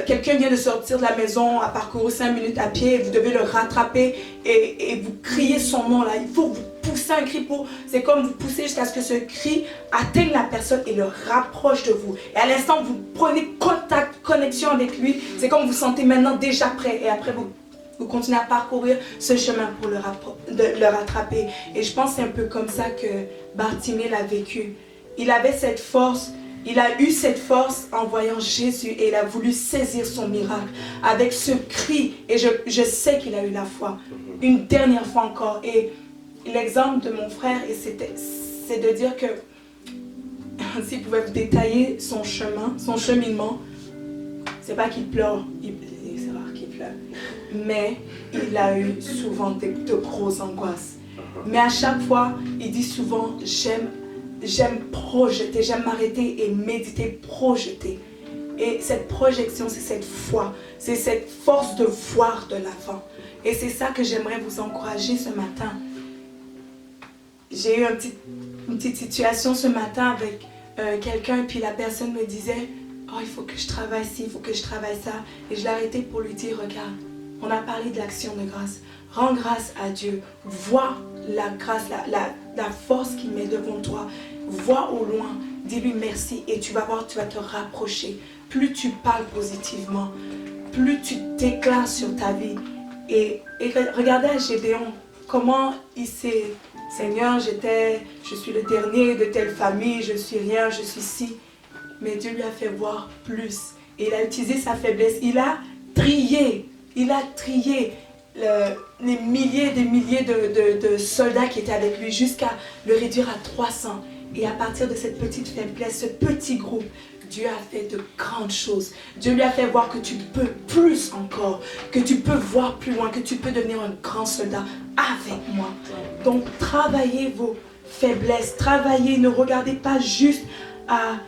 quelqu'un vient de sortir de la maison, a parcouru 5 minutes à pied, vous devez le rattraper et vous criez son nom là. Il faut que vous poussez un cri pour, c'est comme vous poussez jusqu'à ce que ce cri atteigne la personne et le rapproche de vous. Et à l'instant, vous prenez contact, connexion avec lui. C'est comme vous sentez maintenant déjà prêt. Et après, vous continuez à parcourir ce chemin pour le rattraper. Et je pense que c'est un peu comme ça que Bartimée l'a vécu. Il avait cette force, il a eu cette force en voyant Jésus et il a voulu saisir son miracle avec ce cri. Et je sais qu'il a eu la foi, une dernière fois encore. Et l'exemple de mon frère, c'est de dire que s'il pouvait vous détailler son chemin, son cheminement, c'est pas qu'il pleure, c'est rare qu'il pleure, mais il a eu souvent de grosses angoisses. Mais à chaque fois, il dit souvent, j'aime projeter, j'aime m'arrêter et méditer, projeter. Et cette projection, c'est cette foi, c'est cette force de voir de l'avant. Et c'est ça que j'aimerais vous encourager ce matin. J'ai eu une petite situation ce matin avec quelqu'un, et puis la personne me disait, oh, il faut que je travaille ci, il faut que je travaille ça. Et je l'ai arrêté pour lui dire, regarde, on a parlé de l'action de grâce. Rends grâce à Dieu. Vois la grâce, la force qu'il met devant toi. Vois au loin. Dis-lui merci et tu vas voir, tu vas te rapprocher. Plus tu parles positivement, plus tu t'éclaires sur ta vie. Et regardez à Gédéon, comment il s'est... Seigneur, je suis le dernier de telle famille, je suis rien, je suis ci. Mais Dieu lui a fait voir plus. Et il a utilisé sa faiblesse. Il a trié les milliers et des milliers de soldats qui étaient avec lui jusqu'à le réduire à 300. Et à partir de cette petite faiblesse, ce petit groupe, Dieu a fait de grandes choses. Dieu lui a fait voir que tu peux plus encore, que tu peux voir plus loin, que tu peux devenir un grand soldat avec moi. Donc travaillez vos faiblesses, travaillez, ne regardez pas juste à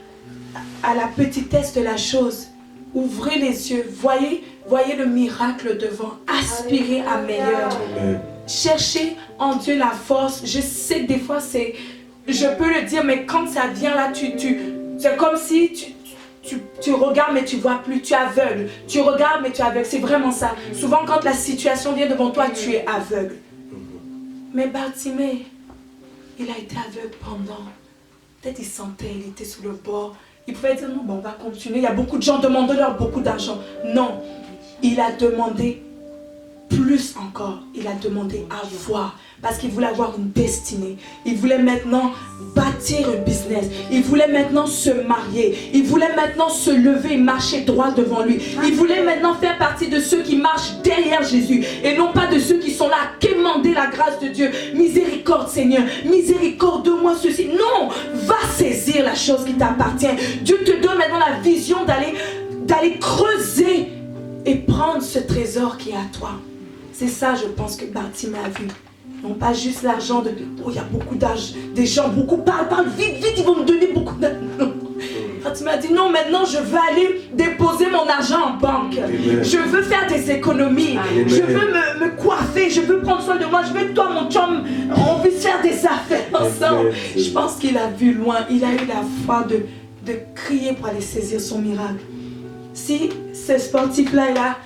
la petitesse de la chose. Ouvrez les yeux, voyez le miracle devant, aspirez à meilleur. Cherchez en Dieu la force. Je sais que des fois je peux le dire, mais quand ça vient là, c'est comme si tu regardes mais tu vois plus, tu es aveugle. Tu regardes mais tu es aveugle, c'est vraiment ça. Souvent quand la situation vient devant toi, tu es aveugle. Mais Bartimée, il a été aveugle pendant, peut-être il sentait, il était sous le bord. Il pouvait dire non, bon, on va continuer. Il y a beaucoup de gens, demandez-leur beaucoup d'argent. Non, il a demandé plus encore, il a demandé à voir. Parce qu'il voulait avoir une destinée. Il voulait maintenant bâtir un business. Il voulait maintenant se marier. Il voulait maintenant se lever et marcher droit devant lui. Il voulait maintenant faire partie de ceux qui marchent derrière Jésus. Et non pas de ceux qui sont là à quémander la grâce de Dieu. Miséricorde Seigneur. Miséricorde de moi ceci. Non, va saisir la chose qui t'appartient. Dieu te donne maintenant la vision d'aller creuser et prendre ce trésor qui est à toi. C'est ça, je pense, que Bartimée a vu. Non pas juste l'argent de... Oh, il y a beaucoup d'argent. Des gens, beaucoup parlent, vite, ils vont me donner beaucoup d'argent. Bartimée a dit, non, maintenant, je veux aller déposer mon argent en banque. Amen. Je veux faire des économies. Amen. Je veux me coiffer. Je veux prendre soin de moi. Je veux que toi, mon chum, on puisse faire des affaires ensemble. Amen. Je pense qu'il a vu loin. Il a eu la foi de crier pour aller saisir son miracle. Si ce sportif-là est là,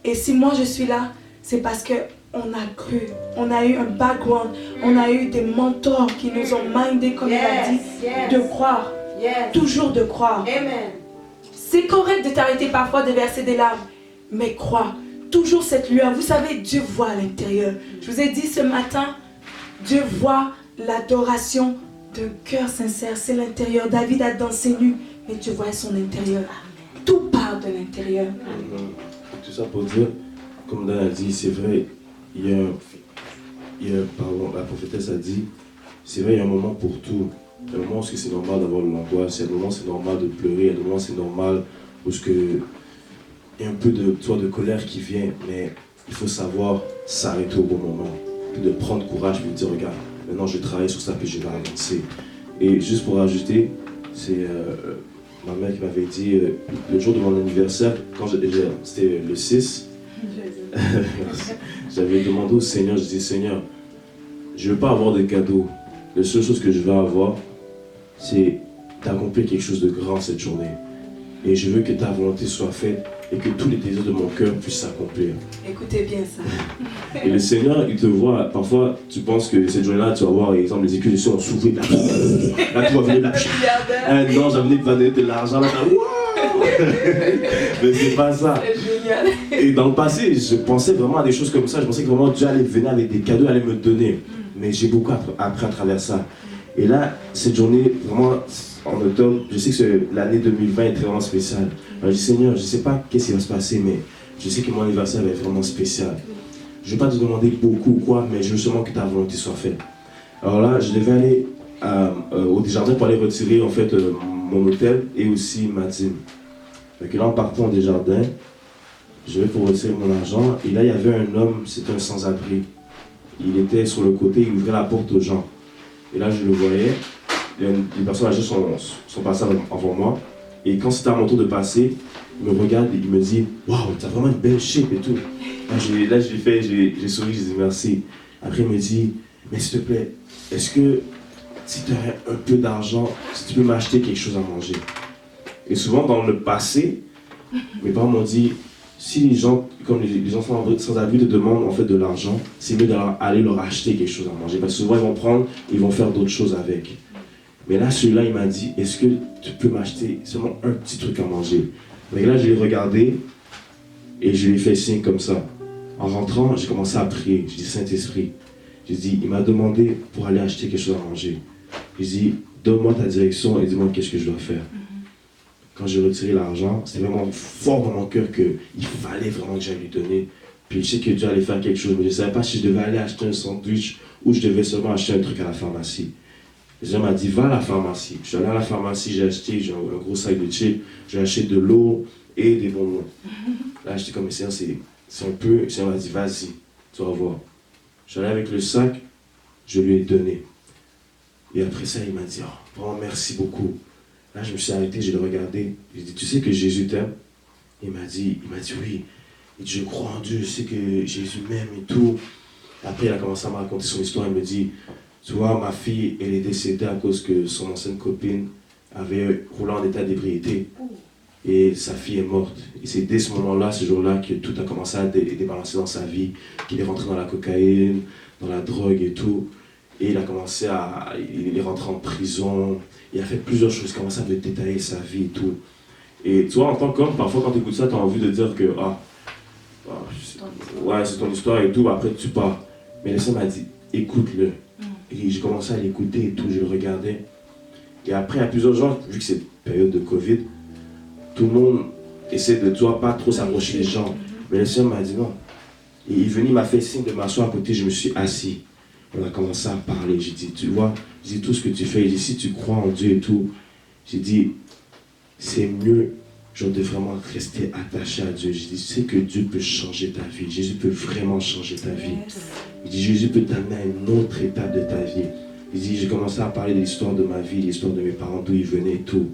et si moi je suis là, c'est parce qu'on a cru, on a eu un background, on a eu des mentors qui nous ont mindé, comme il a dit, de croire, toujours de croire. Amen. C'est correct de t'arrêter parfois de verser des larmes, mais crois, toujours cette lueur. Vous savez, Dieu voit à l'intérieur. Je vous ai dit ce matin, Dieu voit l'adoration d'un cœur sincère, c'est l'intérieur. David a dansé nu, mais Dieu voit son intérieur. Tout part de l'intérieur. Tout ça pour dire, comme Dan a dit, c'est vrai, pardon, la prophétesse a dit, c'est vrai, il y a un moment pour tout. Il y a un moment où c'est normal d'avoir de l'angoisse, il y a un moment où c'est normal de pleurer, il y a un moment où c'est normal où il y a un peu de colère qui vient, mais il faut savoir s'arrêter au bon moment, puis de prendre courage, puis de dire, regarde, maintenant je travaille sur ça, puis je vais avancer. Et juste pour rajouter, c'est ma mère qui m'avait dit, le jour de mon anniversaire, c'était le 6, j'avais demandé au Seigneur, je dis, Seigneur, je ne veux pas avoir de cadeaux. La seule chose que je veux avoir, c'est d'accomplir quelque chose de grand cette journée. Et je veux que ta volonté soit faite et que tous les désirs de mon cœur puissent s'accomplir. Écoutez bien ça. Et le Seigneur, il te voit, parfois tu penses que cette journée-là, tu vas voir, par exemple, les écus sont s'ouvrir, là tu vas venir, non, j'ai amené de l'argent, là, wow. Mais c'est pas ça. C'est génial. Et dans le passé, je pensais vraiment à des choses comme ça, je pensais que vraiment Dieu allait venir avec des cadeaux, allait me donner. Mais j'ai beaucoup appris à travers ça. Et là, cette journée, vraiment, en octobre, je sais que l'année 2020 est vraiment spéciale. Alors, je dis, Seigneur, je ne sais pas qu'est-ce qui va se passer, mais je sais que mon anniversaire va être vraiment spécial. Je ne vais pas te demander beaucoup ou quoi, mais je veux seulement que ta volonté soit faite. Alors là, je devais aller au Desjardins pour aller retirer en fait mon hôtel et aussi ma dîme. Donc là, en partant au Desjardins, je vais pour retirer mon argent. Et là, il y avait un homme, c'était un sans-abri. Il était sur le côté, il ouvrait la porte aux gens. Et là, je le voyais. Les personnes âgées sont passées avant moi. Et quand c'était à mon tour de passer, il me regarde et il me dit « Waouh, t'as vraiment une belle shape et tout. » Là, j'ai souri, j'ai dit merci. Après, il me dit « Mais s'il te plaît, est-ce que si tu as un peu d'argent, si tu peux m'acheter quelque chose à manger ?» Et souvent, dans le passé, mes parents m'ont dit « Si les gens, comme les enfants sans abri te demandent en fait de l'argent, c'est mieux d'aller leur acheter quelque chose à manger. Parce que souvent, ils vont prendre, ils vont faire d'autres choses avec. » Mais là, celui-là, il m'a dit, est-ce que tu peux m'acheter seulement un petit truc à manger? Mais là, je l'ai regardé et je lui ai fait signe comme ça. En rentrant, j'ai commencé à prier. J'ai dit, Saint-Esprit, j'ai dit, il m'a demandé pour aller acheter quelque chose à manger. J'ai dit, donne-moi ta direction et dis-moi qu'est-ce que je dois faire. Quand j'ai retiré l'argent, c'était vraiment fort dans mon cœur qu'il fallait vraiment que j'aille lui donner. Puis je sais que Dieu allait faire quelque chose, mais je ne savais pas si je devais aller acheter un sandwich ou je devais seulement acheter un truc à la pharmacie. Dieu m'a dit, va à la pharmacie. Je suis allé à la pharmacie, j'ai acheté un gros sac de chips, j'ai acheté de l'eau et des bonbons. Là, j'étais comme, c'est un peu, il m'a dit, vas-y, tu vas voir. Je suis allé avec le sac, je lui ai donné. Et après ça, il m'a dit, oh, vraiment, merci beaucoup. Là, je me suis arrêté, je l'ai regardé. J'ai dit, tu sais que Jésus t'aime? Il m'a dit, oui. Il dit, je crois en Dieu, je sais que Jésus m'aime et tout. Après, il a commencé à me raconter son histoire, il me dit, tu vois, ma fille, elle est décédée à cause que son ancienne copine avait roulé en état d'ébriété. Et sa fille est morte. Et c'est dès ce moment-là, ce jour-là, que tout a commencé à débalancer dans sa vie. Qu'il est rentré dans la cocaïne, dans la drogue et tout. Et il est rentré en prison. Il a fait plusieurs choses. Il a commencé à détailler sa vie et tout. Et tu vois, en tant qu'homme, parfois quand tu écoutes ça, tu as envie de dire que, ouais, c'est ton histoire et tout, après tu pars. Mais le Seigneur m'a dit, écoute-le. Et j'ai commencé à l'écouter et tout, je le regardais. Et après, il y a plusieurs gens, vu que c'est période de Covid, tout le monde essaie de, tu vois, pas trop s'approcher des gens. Mais le Seigneur m'a dit non. Et il est venu, il m'a fait signe de m'asseoir à côté, je me suis assis. On a commencé à parler, j'ai dit, tu vois, j'ai dit tout ce que tu fais, j'ai dit, si tu crois en Dieu et tout, j'ai dit, c'est mieux, genre, de vraiment rester attaché à Dieu. J'ai dit, tu sais que Dieu peut changer ta vie, Jésus peut vraiment changer ta vie. Il dit, Jésus peut t'amener à une autre étape de ta vie. Il dit, j'ai commencé à parler de l'histoire de ma vie, l'histoire de mes parents, d'où ils venaient et tout.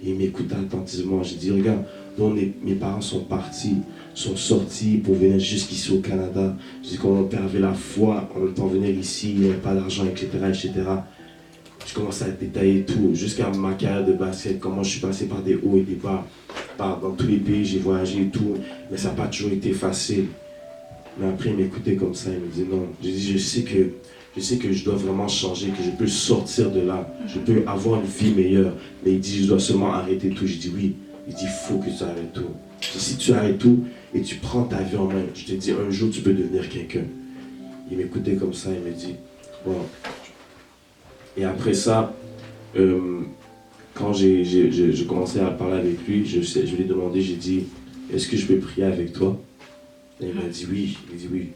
Et il m'écoutait attentivement. J'ai dit, regarde, mes parents sont partis, sont sortis pour venir jusqu'ici au Canada. J'ai dit, quand mon père avait la foi, en même temps venir ici, il n'y avait pas d'argent, etc., etc. Je commençais à détailler tout, jusqu'à ma carrière de basket, comment je suis passé par des hauts et des bas. Dans tous les pays, j'ai voyagé et tout, mais ça n'a pas toujours été facile. Mais après, il m'écoutait comme ça, il me dit non. J'ai dit, je sais que je dois vraiment changer, que je peux sortir de là, je peux avoir une vie meilleure. Mais il dit, je dois seulement arrêter tout. Je dis oui. Il dit, il faut que tu arrêtes tout. Je dis, si tu arrêtes tout et tu prends ta vie en main, je te dis, un jour, tu peux devenir quelqu'un. Il m'écoutait comme ça, il me dit, bon. Et après ça, quand j'ai commencé à parler avec lui, je lui ai demandé, j'ai dit, est-ce que je peux prier avec toi? Et il m'a dit oui, il dit oui.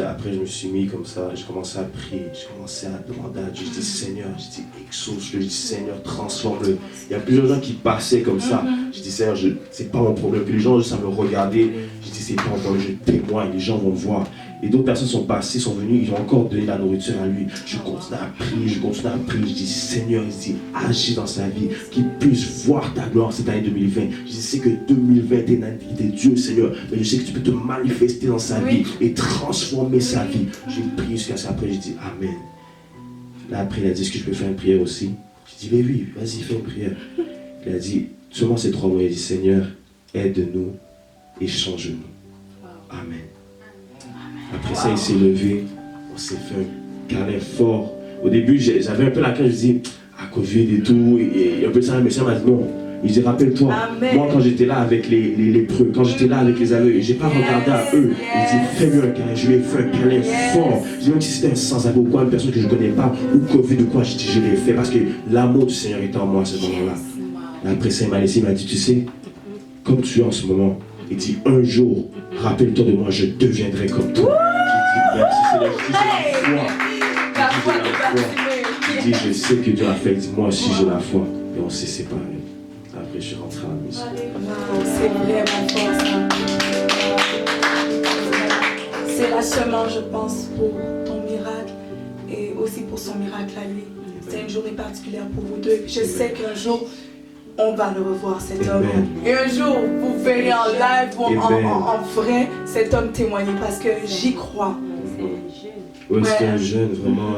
Après, je me suis mis comme ça, j'ai commencé à prier, j'ai commencé à demander à Dieu. Je dis Seigneur, je dis exauce-le, je dis Seigneur, transforme-le. Il y a plusieurs gens qui passaient comme ça. Je dis Seigneur, c'est pas mon problème. Puis les gens, ça me regardait. Je dis c'est pas mon problème, je témoigne, les gens vont voir. Et d'autres personnes sont passées, sont venues, ils ont encore donné la nourriture à lui. Je continue à prier, Je dis Seigneur, il dit agis dans sa vie, qu'il puisse voir ta gloire cette année 2020. Je dis c'est que 2020 est une année de Dieu, Seigneur, mais je sais que tu peux te manifester dans sa vie et transformer sa vie. J'ai prié jusqu'à ça, après je dis Amen. Là après il a dit est-ce que je peux faire une prière aussi? Je dis mais oui, vas-y fais une prière. Il a dit seulement ces 3 mots, il a dit Seigneur, aide-nous et change-nous. Amen. Après ça, il s'est levé, on s'est fait un câlin fort. Au début, j'avais un peu la crainte, je dis, Covid et tout, et un peu ça, mais ça m'a dit non. Il dit, rappelle-toi, moi quand j'étais là avec les lépreux, quand j'étais là avec les aveugles, j'ai pas regardé à eux. Il dit, fais-moi un câlin, je lui ai fait un câlin fort. Je dis, même si c'était un sans-abri ou quoi, une personne que je ne connais pas, ou Covid ou quoi, je dis, je l'ai fait parce que l'amour du Seigneur était en moi à ce moment-là. Et après ça, il m'a laissé, il m'a dit, tu sais, comme tu es en ce moment, il dit, un jour, rappelle-toi de moi, je deviendrai comme toi. J'ai dit, merci Seigneur, j'ai la foi. Il dit, je sais que Dieu a fait. Il dit, moi aussi j'ai la foi. Et on s'est séparés. Après, je suis rentré à la maison. C'est vraiment fort ça. C'est la semence, je pense, pour ton miracle et aussi pour son miracle à lui. C'est une journée particulière pour vous deux. Je sais qu'un jour, on va le revoir, cet homme. Et un jour, vous verrez en live ou en vrai cet homme témoigner parce que j'y crois. Oui, c'est un jeune, vraiment.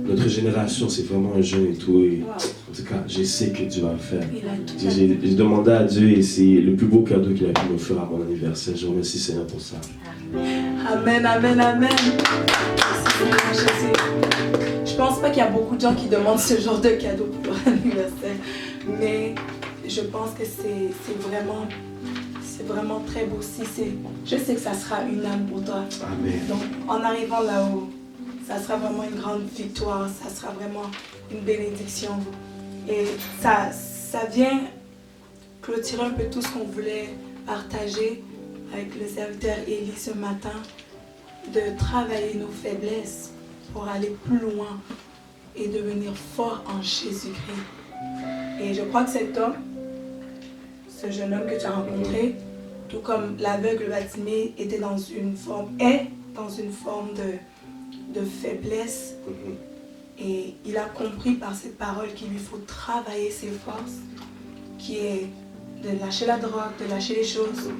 Notre génération, c'est vraiment un jeune et tout. Et, en tout cas, je sais que Dieu va le faire. J'ai demandé à Dieu et c'est le plus beau cadeau qu'il a pu m'offrir à mon anniversaire. Je remercie Seigneur pour ça. Amen, amen, amen. Merci Jésus. Je pense pas qu'il y a beaucoup de gens qui demandent ce genre de cadeau pour leur anniversaire. Mais je pense que c'est vraiment très beau. Je sais que ça sera une âme pour toi. Amen. Donc en arrivant là-haut, ça sera vraiment une grande victoire, ça sera vraiment une bénédiction. Et ça vient clôturer un peu tout ce qu'on voulait partager avec le serviteur Élie ce matin, de travailler nos faiblesses pour aller plus loin et devenir fort en Jésus-Christ. Et je crois que cet homme, ce jeune homme que tu as rencontré, tout comme l'aveugle Batimée est dans une forme de faiblesse. Et il a compris par cette parole qu'il lui faut travailler ses forces, qui est de lâcher la drogue, de lâcher les choses,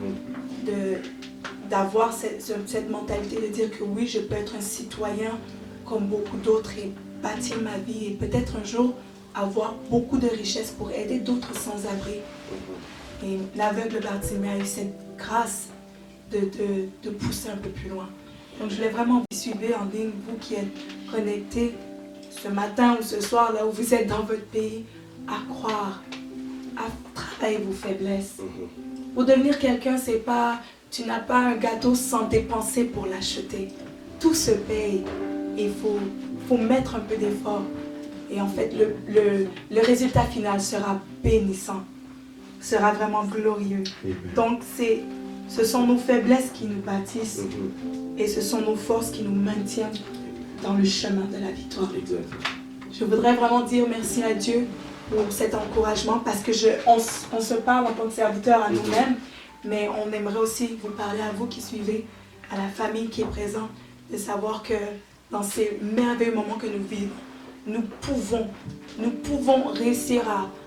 d'avoir cette mentalité de dire que oui, je peux être un citoyen comme beaucoup d'autres et bâtir ma vie et peut-être un jour avoir beaucoup de richesses pour aider d'autres sans-abri. Et l'aveugle Bartimée a eu cette grâce de pousser un peu plus loin. Donc je voulais vraiment vous suivre en ligne, vous qui êtes connectés ce matin ou ce soir, là où vous êtes dans votre pays, à croire, à travailler vos faiblesses. Pour devenir quelqu'un, c'est pas Tu n'as pas un gâteau sans dépenser pour l'acheter. Tout se paye. Il faut mettre un peu d'effort. Et en fait, le résultat final sera bénissant. Sera vraiment glorieux. Amen. Donc, ce sont nos faiblesses qui nous bâtissent. Mhm. Et ce sont nos forces qui nous maintiennent dans le chemin de la victoire. Exact. Je voudrais vraiment dire merci à Dieu pour cet encouragement parce que on se parle en tant que serviteur à nous-mêmes, mais on aimerait aussi vous parler à vous qui suivez, à la famille qui est présente, de savoir que dans ces merveilleux moments que nous vivons, nous pouvons réussir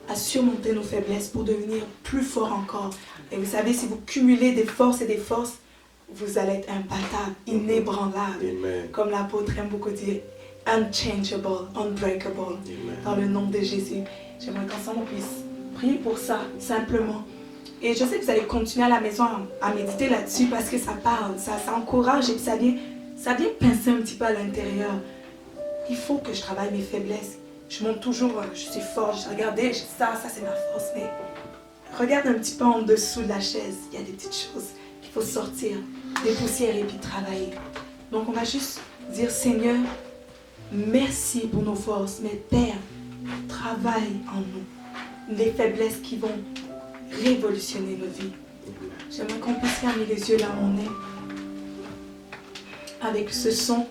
à surmonter nos faiblesses pour devenir plus forts encore. Et vous savez, si vous cumulez des forces et des forces, vous allez être imbattable, inébranlable. Amen. Comme l'apôtre aime beaucoup dire, unchangeable, unbreakable. Amen. Dans le nom de Jésus. J'aimerais qu'ensemble on puisse prier pour ça, simplement. Et je sais que vous allez continuer à la maison à méditer là-dessus parce que ça parle, ça encourage et puis ça vient pincer un petit peu à l'intérieur. Il faut que je travaille mes faiblesses. Je monte toujours, je suis forte, je regardais, ça c'est ma force. Mais regarde un petit peu en dessous de la chaise, il y a des petites choses qu'il faut sortir, dépoussiérer et puis travailler. Donc on va juste dire, Seigneur, merci pour nos forces, mais Père, travaille en nous les faiblesses qui vont révolutionner nos vies. J'aimerais qu'on puisse fermer les yeux là où on est, avec ce son,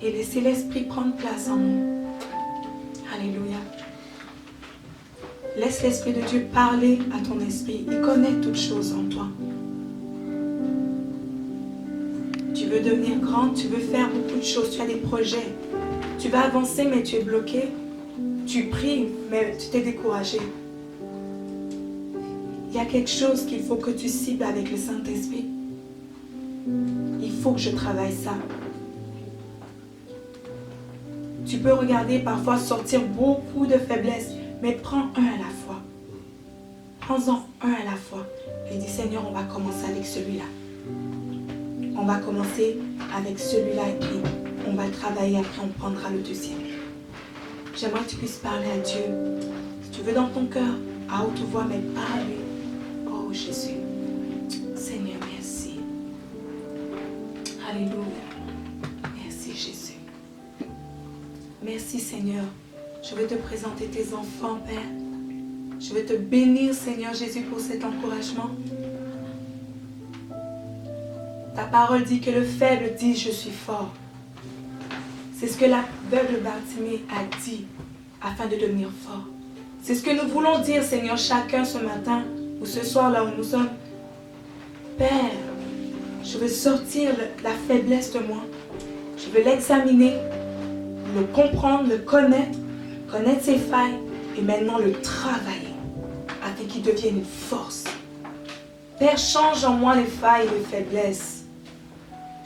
et laisser l'Esprit prendre place en nous. Alléluia. Laisse l'Esprit de Dieu parler à ton esprit. Il connaît toutes choses en toi. Tu veux devenir grande, tu veux faire beaucoup de choses, tu as des projets. Tu vas avancer, mais tu es bloqué. Tu pries, mais tu t'es découragé. Il y a quelque chose qu'il faut que tu cibles avec le Saint-Esprit. Il faut que je travaille ça. Tu peux regarder parfois sortir beaucoup de faiblesses, mais prends un à la fois. Prends-en un à la fois. Et dis, Seigneur, on va commencer avec celui-là. On va commencer avec celui-là et puis on va travailler, après on prendra le deuxième. J'aimerais que tu puisses parler à Dieu. Si tu veux dans ton cœur, à haute voix, mais parle-lui. Oh Jésus, Seigneur, merci. Alléluia. Merci Jésus. Merci Seigneur. Je veux te présenter tes enfants, Père. Je veux te bénir, Seigneur Jésus, pour cet encouragement. Ta parole dit que le faible dit « Je suis fort ». C'est ce que l'aveugle Bartimée a dit afin de devenir fort. C'est ce que nous voulons dire, Seigneur, chacun ce matin ou ce soir là où nous sommes. Père, je veux sortir la faiblesse de moi. Je veux l'examiner, le comprendre, le connaître ses failles et maintenant le travailler afin qu'il devienne une force. Père, change en moi les failles et les faiblesses.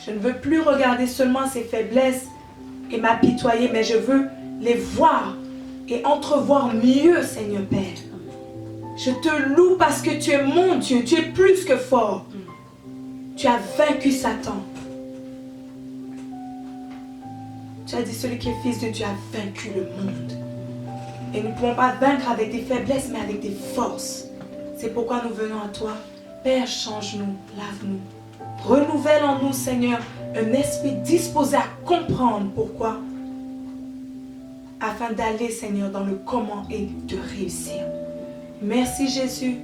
Je ne veux plus regarder seulement ces faiblesses et m'apitoyer, mais je veux les voir et entrevoir mieux, Seigneur Père. Je te loue parce que tu es mon Dieu, tu es plus que fort. Tu as vaincu Satan. Tu as dit, celui qui est fils de Dieu a vaincu le monde. Et nous ne pouvons pas vaincre avec des faiblesses, mais avec des forces. C'est pourquoi nous venons à toi. Père, change-nous, lave-nous. Renouvelle en nous, Seigneur, un esprit disposé à comprendre pourquoi, afin d'aller, Seigneur, dans le comment et de réussir. Merci Jésus,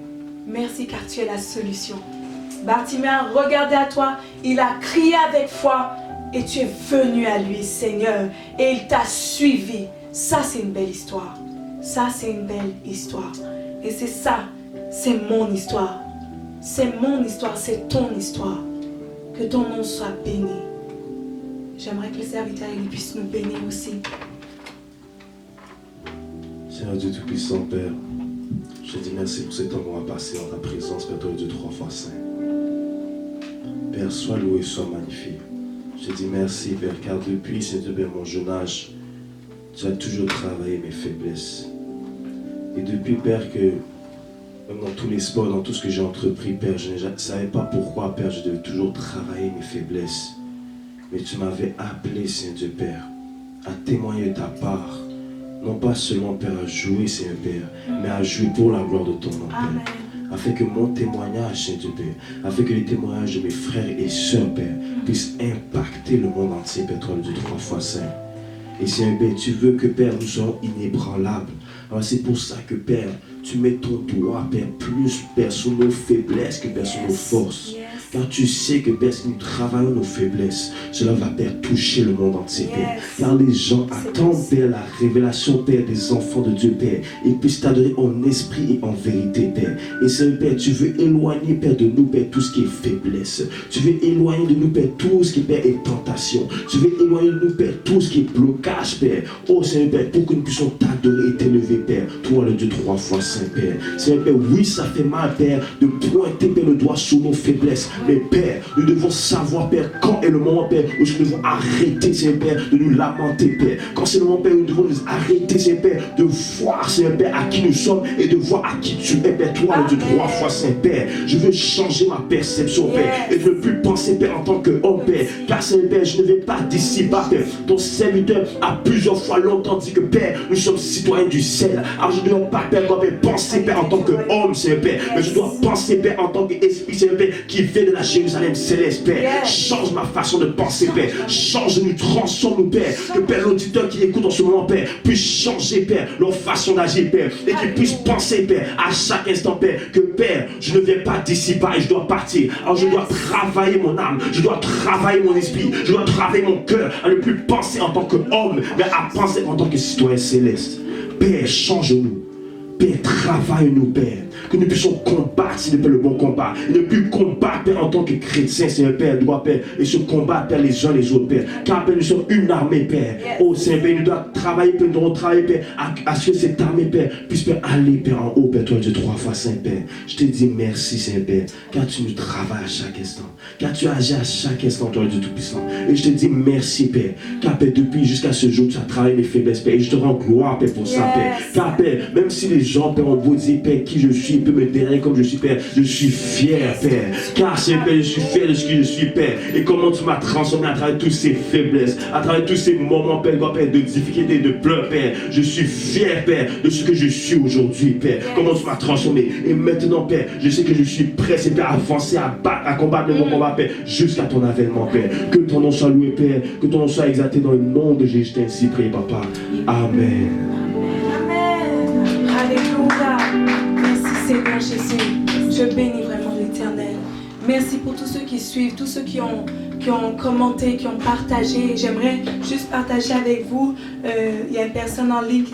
merci car tu es la solution. Bartimée a regardé à toi, il a crié avec foi et tu es venu à lui, Seigneur, et il t'a suivi. Ça, c'est une belle histoire. Ça, c'est une belle histoire. Et c'est ça, c'est mon histoire. C'est mon histoire, c'est ton histoire. Que ton nom soit béni. J'aimerais que les serviteurs puissent nous bénir aussi. Seigneur Dieu Tout-Puissant, Père, je te dis merci pour ce temps qu'on va passer en ta présence, Père, toi Dieu 3 fois saint. Père, sois loué, sois magnifié. Je te dis merci, Père, car depuis, Seigneur Père, mon jeune âge, tu as toujours travaillé mes faiblesses. Et depuis, Père, que même dans tous les sports, dans tout ce que j'ai entrepris, Père, je ne savais pas pourquoi, Père, je devais toujours travailler mes faiblesses. Mais tu m'avais appelé, Seigneur Dieu, Père, à témoigner de ta part. Non pas seulement, Père, à jouer, Seigneur Père, mais à jouer pour la gloire de ton nom, Père. Amen. afin que mon témoignage, Saint-Dieu, Père, afin que les témoignages de mes frères et sœurs, Père, puissent impacter le monde entier, Père, toi, le Dieu 3 fois saint. Et Seigneur, Père, tu veux que, Père, nous soyons inébranlables. Alors c'est pour ça que, Père, tu mets ton doigt, Père, plus, Père, sur nos faiblesses que, Père, sur nos forces. Car tu sais que, Père, si nous travaillons nos faiblesses, cela va, Père, toucher le monde entier, Père. Car les gens attendent, Père, la révélation, Père, des enfants de Dieu, Père. Ils puissent t'adorer en esprit et en vérité, Père. Et Seigneur, Père, tu veux éloigner, Père, de nous, Père, tout ce qui est faiblesse. Tu veux éloigner de nous, Père, tout ce qui, Père, est tentation. Tu veux éloigner de nous, Père, tout ce qui est blocage, Père. Oh, Seigneur, Père, pour que nous puissions t'adorer et t'élever, Père. Toi, le Dieu 3 fois saint, Père. Seigneur, Père, oui, ça fait mal, Père, de pointer, Père, le doigt sur nos faiblesses. Mais Père, nous devons savoir, Père, quand est le moment, Père, où nous devons arrêter, Seigneur, Père, de nous lamenter, Père. Quand c'est le moment, Père, où nous devons nous arrêter, Seigneur, Père, de voir, Seigneur, Père, à qui nous sommes et de voir à qui tu es, Père, toi, le Dieu 3 fois saint, Père. Je veux changer ma perception, Père, et ne plus penser, Père, en tant qu'homme, Père. Car, Seigneur, Père, je ne vais pas d'ici bas, Père. Ton serviteur a plusieurs fois longtemps dit que, Père, nous sommes citoyens du ciel. Alors, je ne dois pas, Père, penser, Père, en tant qu'homme, Seigneur, Père, mais je dois penser, Père, en tant qu'esprit, Seigneur, Père, qui vient de la Jérusalem céleste, Père. Change ma façon de penser, Père. Change-nous, transforme-nous, Père. Que, Père, l'auditeur qui écoute en ce moment, Père, puisse changer, Père, leur façon d'agir, Père. Et qu'il puisse penser, Père, à chaque instant, Père, que, Père, je ne viens pas d'ici bas et je dois partir. Alors, je dois travailler mon âme, je dois travailler mon esprit, je dois travailler mon cœur, à ne plus penser en tant qu'homme, mais à penser en tant que citoyen céleste. Père, change-nous. Père, travaille-nous, Père. Que nous puissions combattre, s'il te plaît, le bon combat. Et ne plus combattre, Père, en tant que chrétien, Seigneur, Père, droit, Père. Et se combattre, Père, les uns les autres, Père. Car, Père, nous sommes une armée, Père. Oh, Seigneur, Père, nous devons travailler, Père, nous devons travailler, Père, à ce que cette armée, Père, puisse, Père, aller, Père, en haut, Père, toi, Dieu 3 fois saint, Père. Je te dis merci, Seigneur, Père, car tu nous travailles à chaque instant. Car tu agis à chaque instant, toi, Dieu Tout-Puissant. Et je te dis merci, Père, car, Père, depuis jusqu'à ce jour, tu as travaillé mes faiblesses, Père. Et je te rends gloire, Père, pour ça, Père. Car, Père, même si les gens, Père, ont beau dire, Père, qui je suis, peut me dérailler comme je suis, Père, je suis fier, Père. Car, Seigneur, Père, je suis fier de ce que je suis, Père. Et comment tu m'as transformé à travers toutes ces faiblesses, à travers tous ces moments, Père, de difficulté, de pleurs, Père. Je suis fier, Père, de ce que je suis aujourd'hui, Père. Comment tu m'as transformé. Et maintenant, Père, je sais que je suis prêt, c'est Père, à avancer, à combattre mon combat, Père, jusqu'à ton avènement, Père. Que ton nom soit loué, Père. Que ton nom soit exalté dans le nom de Jésus. Je t'ai ainsi prié, Papa. Amen. Alléluia. Merci Seigneur Jésus. Je bénis vraiment l'Éternel. Merci pour tous ceux qui suivent, tous ceux qui ont commenté, qui ont partagé. J'aimerais juste partager avec vous. Il y a une personne en ligne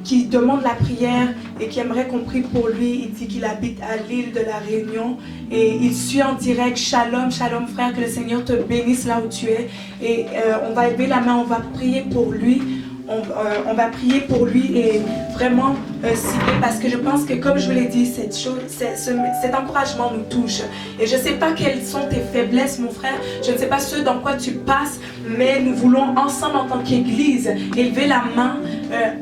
qui demande la prière et qui aimerait qu'on prie pour lui. Il dit qu'il habite à l'île de la Réunion et il suit en direct. Shalom, shalom frère, que le Seigneur te bénisse là où tu es. Et on va lever la main, on va prier pour lui. On va prier pour lui et vraiment cibler, parce que je pense que, comme je vous l'ai dit, cet encouragement nous touche. Et je ne sais pas quelles sont tes faiblesses, mon frère, je ne sais pas ce dans quoi tu passes, mais nous voulons ensemble en tant qu'Église élever la main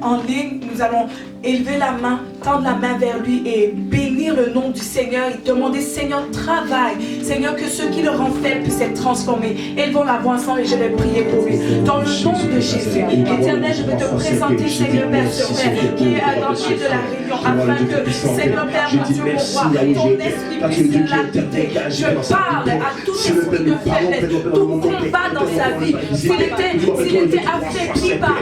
en ligne. Nous allons élever la main, tendre la main vers lui et bénir le nom du Seigneur et demander, Seigneur, travaille. Seigneur, que ceux qui le rendent faible puissent être transformés. Élevons la voix ensemble et je vais prier pour lui. Dans le nom de Jésus, Éternel, je veux te présenter, Seigneur, Père, ce frère qui est dans l'île de la Réunion, afin que, Seigneur, Père, mon Dieu, mon roi, ton esprit puisse l'habiter. Je parle à tout esprit de faiblesse, tout combat dans sa vie. S'il était affaibli par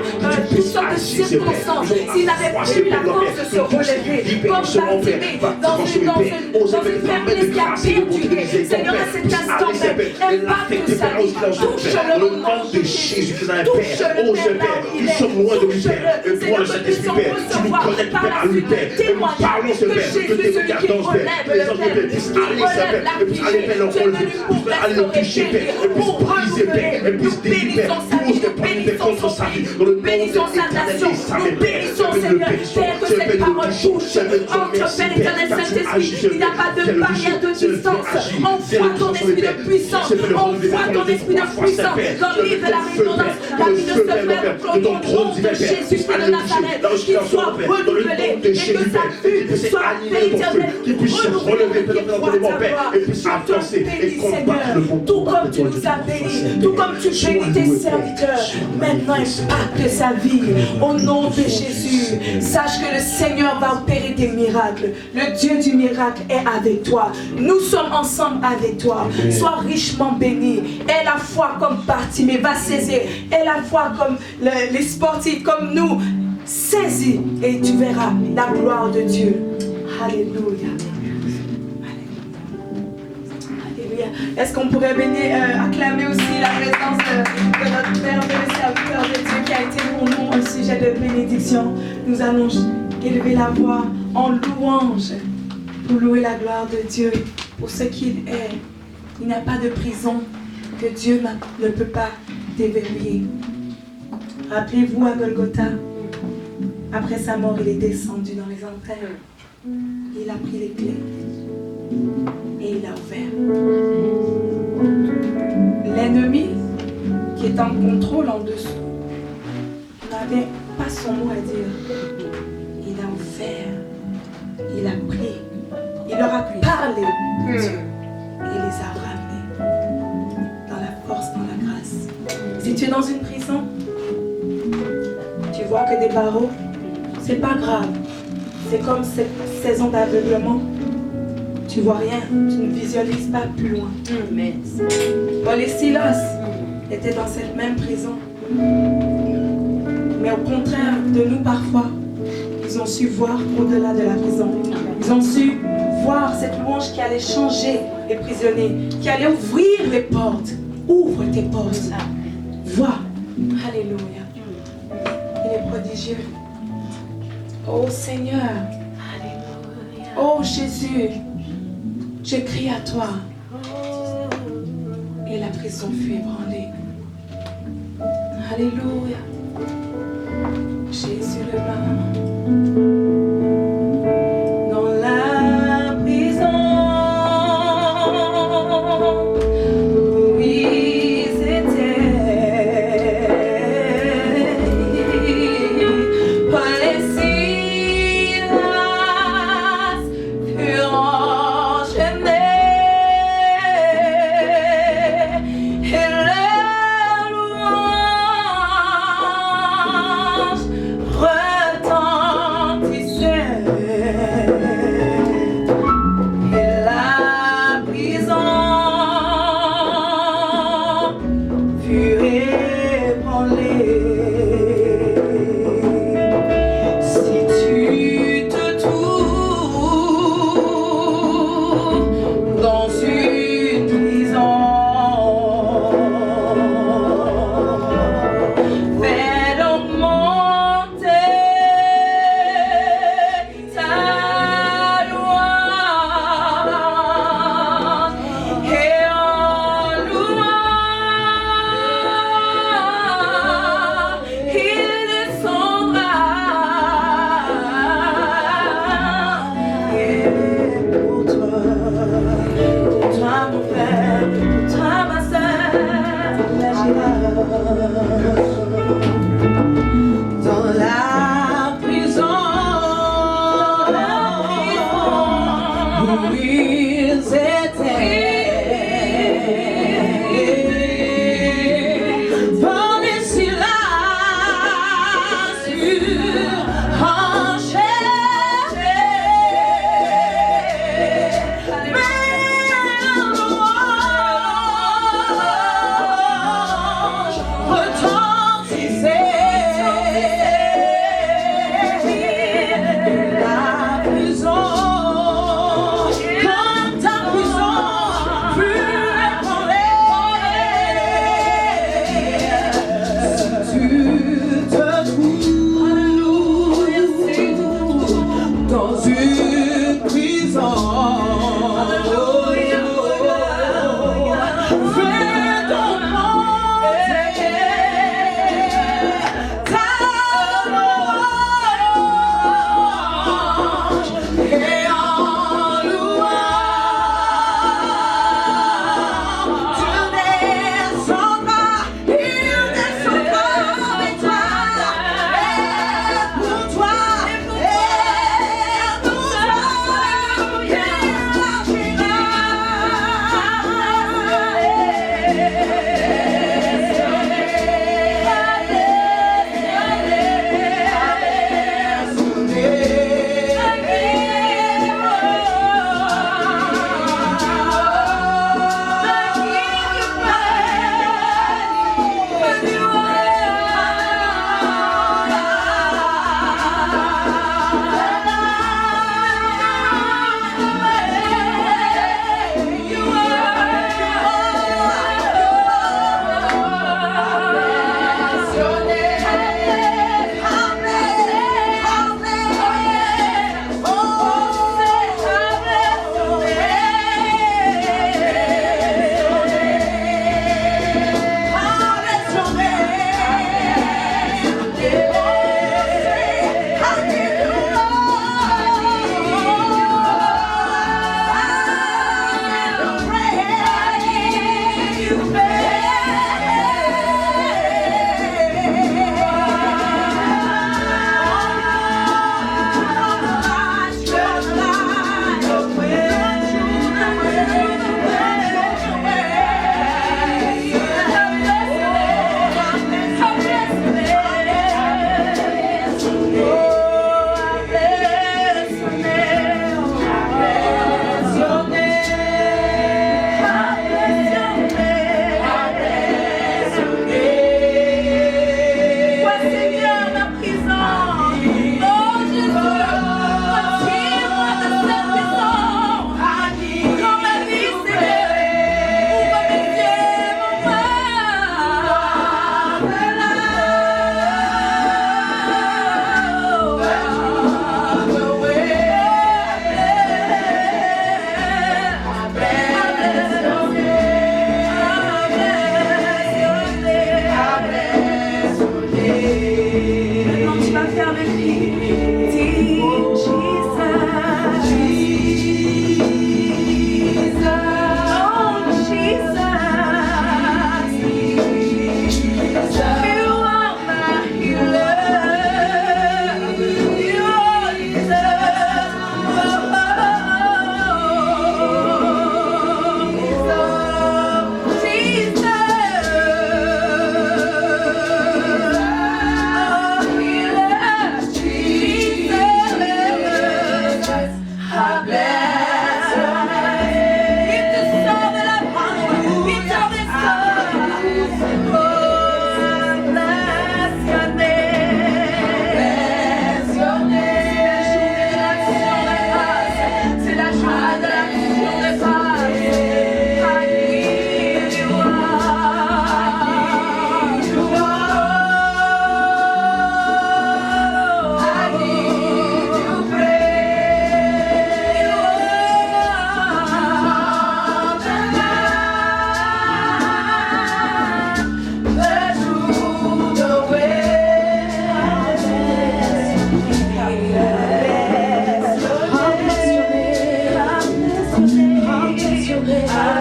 toutes sortes de circonstances, s'il n'avait plus la force de se relever, comme Bartimée, dans une faiblesse qui a perduré, Seigneur, à cet instant même, impacte sa vie, touche-le au nom de Jésus, touche-le, Père, il est, touche-le, Seigneur, que nous puissions recevoir par la suite un témoignage que Jésus, celui qui relève le Père, qui relève la vie, tu es venu pour restaurer, pour renouveler. Nous bénissons sa vie, nous bénissons son pays, nous bénissons sa nation, nous bénissons, Seigneur, Père, que cette parole touche entre Père éternel, Saint-Esprit, il n'y a pas de barrière de distance. Envoie ton esprit de puissance. Envoie ton esprit de puissance. Dans le livre de la redondance, la vie de ce frère, que ton nom de Jésus de Nazareth, qu'il soit renouvelé et que sa vue soit éternelle, renouvelée, qu'il croit ta gloire. Je te bénis, Seigneur, tout comme tu nous as bénis, tout comme tu bénis tes serviteurs. Maintenant, impacte sa vie au nom de Jésus. Sache que le Seigneur va opérer des miracles. Le Dieu du miracle est avec toi. Nous sommes ensemble avec toi. Sois richement béni. Aie la foi comme Bartimée, va saisir. Aie la foi comme les sportifs, comme nous. Saisis et tu verras la gloire de Dieu. Alléluia. Alléluia. Est-ce qu'on pourrait bénir, acclamer aussi la présence de notre Père, de le serviteur de Dieu qui a été pour nous un sujet de bénédiction. Nous allons élever la voix en louange pour louer la gloire de Dieu pour ce qu'il est. Il n'y a pas de prison que Dieu ne peut pas déverrouiller. Rappelez-vous à Golgotha, après sa mort, il est descendu dans les enfers. Il a pris les clés et il a ouvert. L'ennemi qui est en contrôle en dessous n'avait pas son mot à dire. Il a ouvert, il a pris, il leur a parlé de Dieu et les a ramenés dans la force, dans la grâce. Si tu es dans une prison, tu vois que des barreaux, c'est pas grave. C'est comme cette saison d'aveuglement. Tu vois rien, tu ne visualises pas plus loin. Paul et Silas étaient dans cette même prison. Mais au contraire de nous parfois, ils ont su voir au-delà de la prison. Ils ont su voir cette louange qui allait changer les prisonniers, qui allait ouvrir les portes. Ouvre tes portes. Vois. Alléluia. Il est prodigieux. Oh Seigneur. Oh Jésus. Je crie à toi. Et la prison fut ébranlée. Alléluia. Jésus le roi. Dans la prison où ils étaient, Paul et Silas furent enchaînés et leur louange retentit.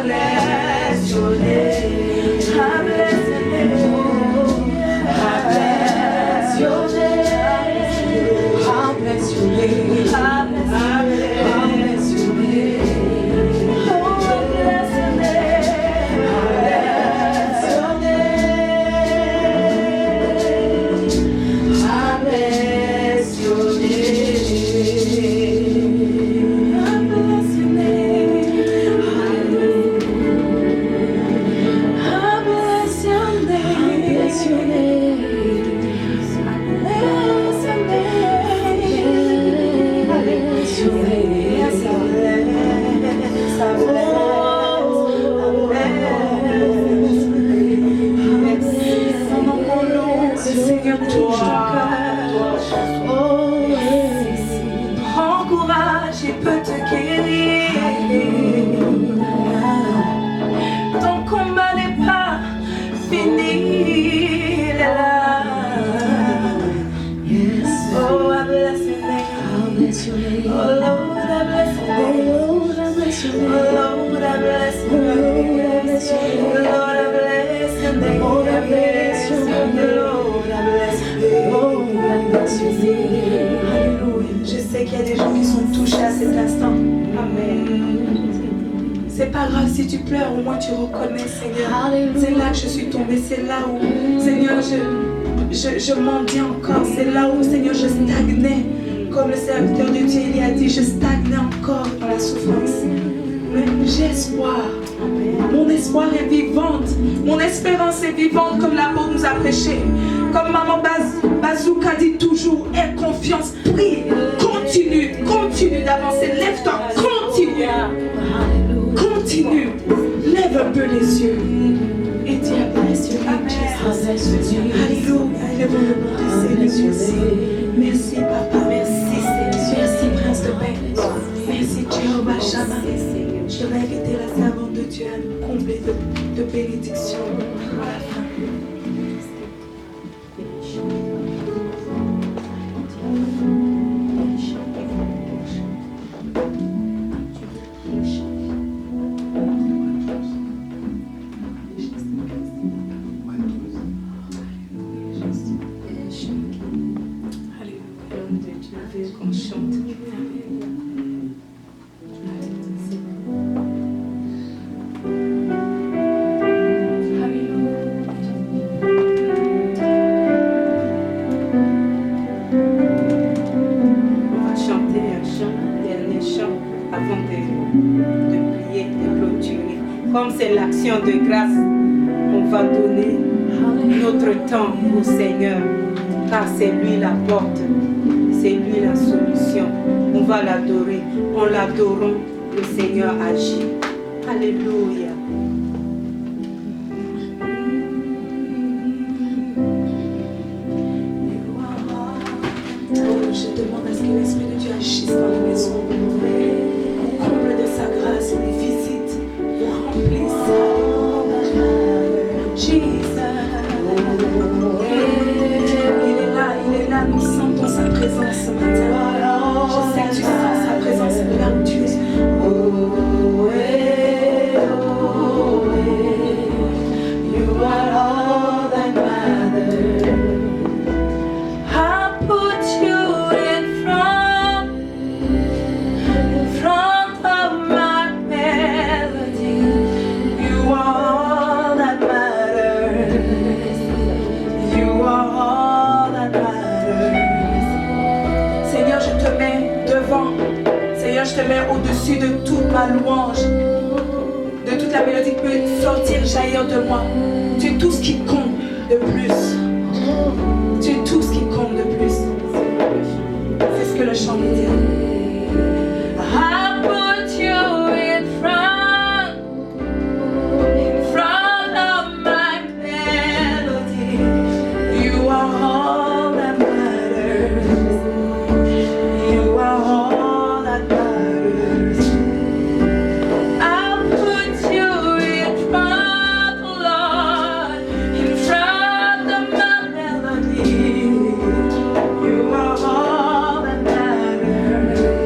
bless your name. I bless your name. I bless your name. I bless your name. I bless your name. Oh, I bless your name. I bless your name. I bless your name. I bless your name. I bless your name. I bless your name. I bless your name. Yes, I bless. I bless. Son nom mon nom, le Seigneur touche ton cœur. Oh, prends courage, il peut te guérir. Ton combat n'est pas fini. Il est là. Oh, I bless your name. Oh, Lord, I bless your name. Oh, Lord, I bless your name. Oh, Lord, I bless your name. Lord, I bless your name. Lord, I bless your name. Lord, I bless your name. Alléluia. Je sais qu'il y a des gens qui sont touchés à cet instant. Amen. C'est pas grave si tu pleures, au moins tu reconnais, Seigneur. C'est là que je suis tombée, c'est là où, Seigneur, je mendie encore. C'est là où, Seigneur, je stagnais. Comme le serviteur de Dieu, il a dit, je stagnais encore dans la souffrance. Mais j'ai espoir. Mon espoir est vivante. Mon espérance est vivante, comme l'apôtre nous a prêché. Comme maman Bazouka dit toujours, aie confiance, prie, continue d'avancer. Lève-toi, continue. Lève un peu les yeux. Et dis à Dieu, alléluia, lève le nom de Seigneur. Merci Papa, merci Seigneur. Merci Prince de paix. Merci Jéhovah Shammah. Je vais inviter la servante de Dieu à nous combler de bénédictions à la fin. Qu'on chante. On va chanter un chant, dernier chant, avant de prier, de clôturer. Comme c'est l'action de grâce, on va donner notre temps au Seigneur, car c'est lui la porte. C'est lui la solution. On va l'adorer. En l'adorant, le Seigneur agit. Alléluia. Oh, je demande à ce que l'Esprit de Dieu agisse dans la maison. Comble de sa grâce, les visites, remplisse. Jesus. Il est là, nous sentons sa présence ce matin. Je sais que tu sens sa présence là où tu es. You are all that matters. I put you in front of my melody. You are all that matters. You are all that matters. Seigneur, je te mets devant. Seigneur, je te mets au-dessus de toute ma louange, de toute la mélodie qui peut sortir, jaillir de moi. Tu es tout ce qui compte de plus. Tu es tout ce qui compte de plus. C'est ce que le chant nous dit. I put you in front of my melody. You are all that matters. You are all that matters. I put you in front, Lord, in front of my melody. You are all that matters.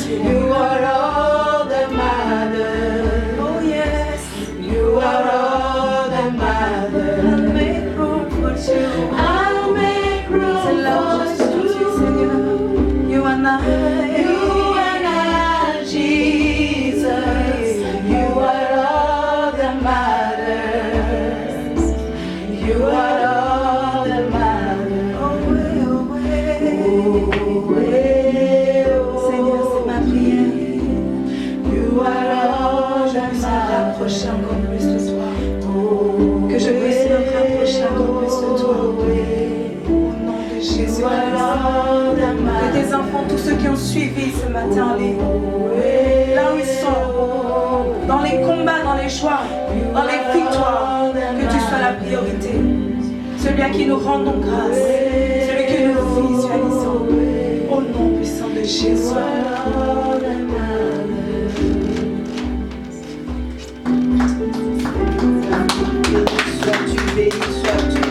You are all that matters. Oh yes, you are all that matters. I'll make room for you. I'll make room for you. You and I, Jesus. You are all that matters. You are all that matters. Oh, Seigneur, c'est ma prière. You are all that matters. Rapprocher encore plus de toi. Que je puisse me rapprocher encore plus de toi. Au nom de Jésus. Que tes enfants, tous ceux qui ont suivi ce matin en ligne, là où ils sont, dans les combats, dans les joies, dans les victoires, que tu sois la priorité. Celui à qui nous rendons grâce, celui que nous visualisons. Au nom puissant de Jésus. Sois-tu béni, sois-tu.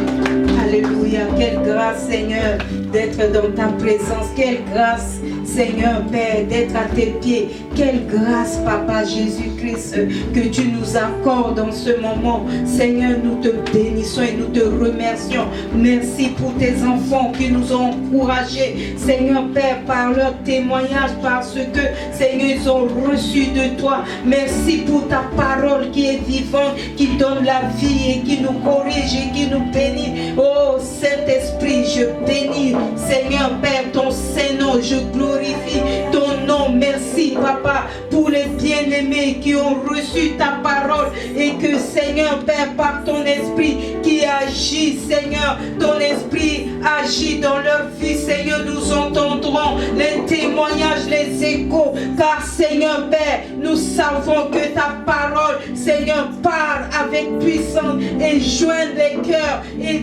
Alléluia. Quelle grâce, Seigneur, d'être dans ta présence. Quelle grâce, Seigneur Père, d'être à tes pieds. Quelle grâce, Papa Jésus-Christ, que tu nous accordes en ce moment. Seigneur, nous te bénissons et nous te remercions. Merci pour tes enfants qui nous ont encouragés, Seigneur Père, par leur témoignage, parce que, Seigneur, ils ont reçu de toi. Merci pour ta parole qui est vivante, qui donne la vie et qui nous corrige et qui nous bénit. Oh Saint-Esprit, je bénis, Seigneur Père, ton Saint-Nom, je glorifie ton nom. Merci, Papa, pour les bien-aimés qui ont reçu ta parole et que, Seigneur Père, par ton esprit qui agit, Seigneur, ton esprit agit dans leur vie, Seigneur, nous entendrons les témoignages, les échos, car, Seigneur Père, nous savons que ta parole, Seigneur, part avec puissance et joint les cœurs et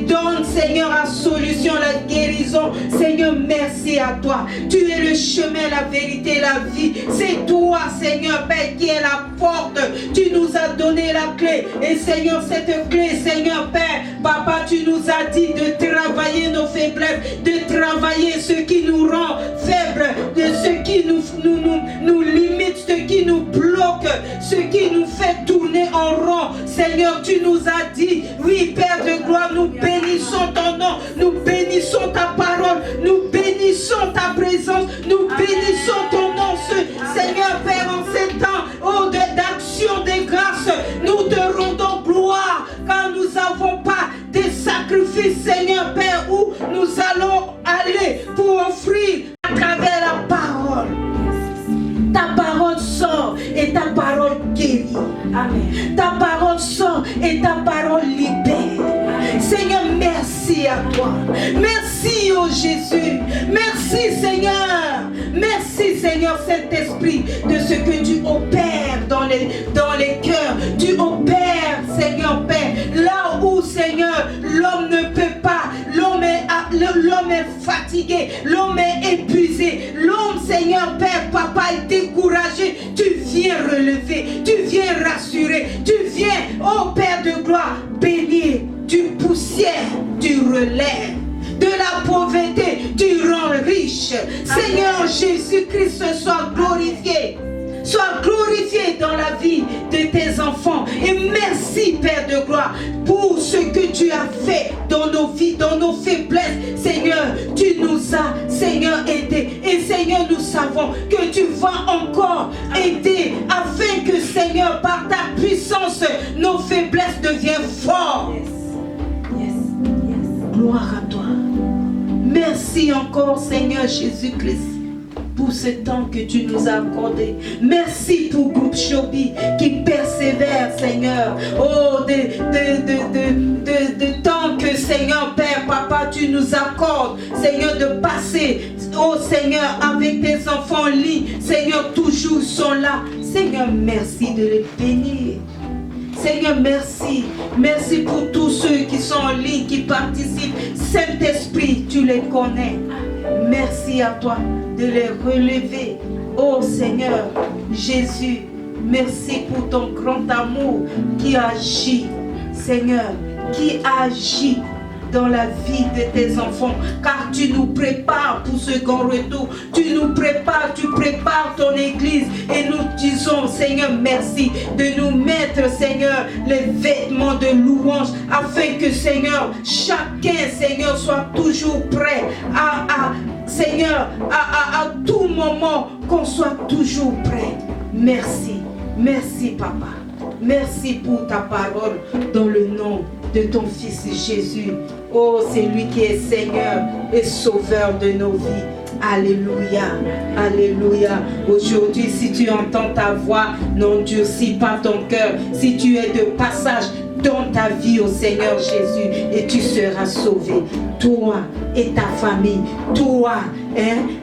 donne, Seigneur, la solution, la guérison. Seigneur, merci à toi. Tu es le chemin, la vérité, la vie. C'est toi, Seigneur Père, qui est la porte. Tu nous as donné la clé. Et Seigneur, cette clé, Seigneur Père, Papa, tu nous as dit de travailler nos faiblesses, de travailler ce qui nous rend faibles, de ce qui nous limite, ce qui nous bloque, ce qui nous fait tourner en rond. Seigneur, tu nous as dit, oui, Père de gloire, nous bénissons ton nom, nous bénissons ta parole, nous bénissons ta présence, nous bénissons ton nom, Seigneur Père, en ces temps d'action, de grâce, nous te rendons gloire, car nous n'avons pas des sacrifices, Seigneur Père, où nous allons aller pour offrir à travers la parole. Ta parole sort et ta parole guérit. Amen. Ta parole sort et ta parole libère. Seigneur, merci à toi. Merci, oh Jésus. Merci, Seigneur. Merci, Seigneur Saint-Esprit, de ce que tu opères dans les cœurs. Tu opères, Seigneur Père, là où, Seigneur, l'homme ne peut pas. L'homme est fatigué. L'homme est épuisé. L'homme, Seigneur Père, Papa, est découragé. Tu viens relever. Tu viens rassurer. Tu viens, oh Père de gloire, bénir. Du poussière, tu relèves. De la pauvreté, tu rends riche. Seigneur Jésus-Christ, sois glorifié. Sois glorifié dans la vie de tes enfants. Et merci, Père de gloire, pour ce que tu as fait dans nos vies, dans nos faiblesses. Seigneur, tu nous as, Seigneur, aidés. Et Seigneur, nous savons que tu vas encore aider afin que, Seigneur, par ta puissance, nos faiblesses deviennent fortes. Gloire à toi. Merci encore, Seigneur Jésus-Christ, pour ce temps que tu nous as accordé. Merci pour Groupe Chobi qui persévère, Seigneur. Oh, de temps que, Seigneur Père, Papa, tu nous accordes, Seigneur, de passer, oh Seigneur, avec tes enfants en ligne. Seigneur, toujours ils sont là. Seigneur, merci de les bénir. Seigneur, merci. Merci pour tous ceux qui sont en ligne, qui participent. Saint-Esprit, tu les connais. Merci à toi de les relever. Oh Seigneur, Jésus, merci pour ton grand amour qui agit. Seigneur, qui agit dans la vie de tes enfants, car tu nous prépares pour ce grand retour. Tu nous prépares, tu prépares ton Église et nous disons, Seigneur, merci de nous mettre, Seigneur, les vêtements de louange afin que, Seigneur, chacun, Seigneur, soit toujours prêt Seigneur, à tout moment, qu'on soit toujours prêt. Merci, merci Papa. Merci pour ta parole dans le nom de ton Fils Jésus. Oh, c'est lui qui est Seigneur et Sauveur de nos vies. Alléluia, alléluia. Aujourd'hui, si tu entends ta voix, n'endurcis pas ton cœur. Si tu es de passage dans ta vie au Seigneur Jésus, et tu seras sauvé. Toi et ta famille, toi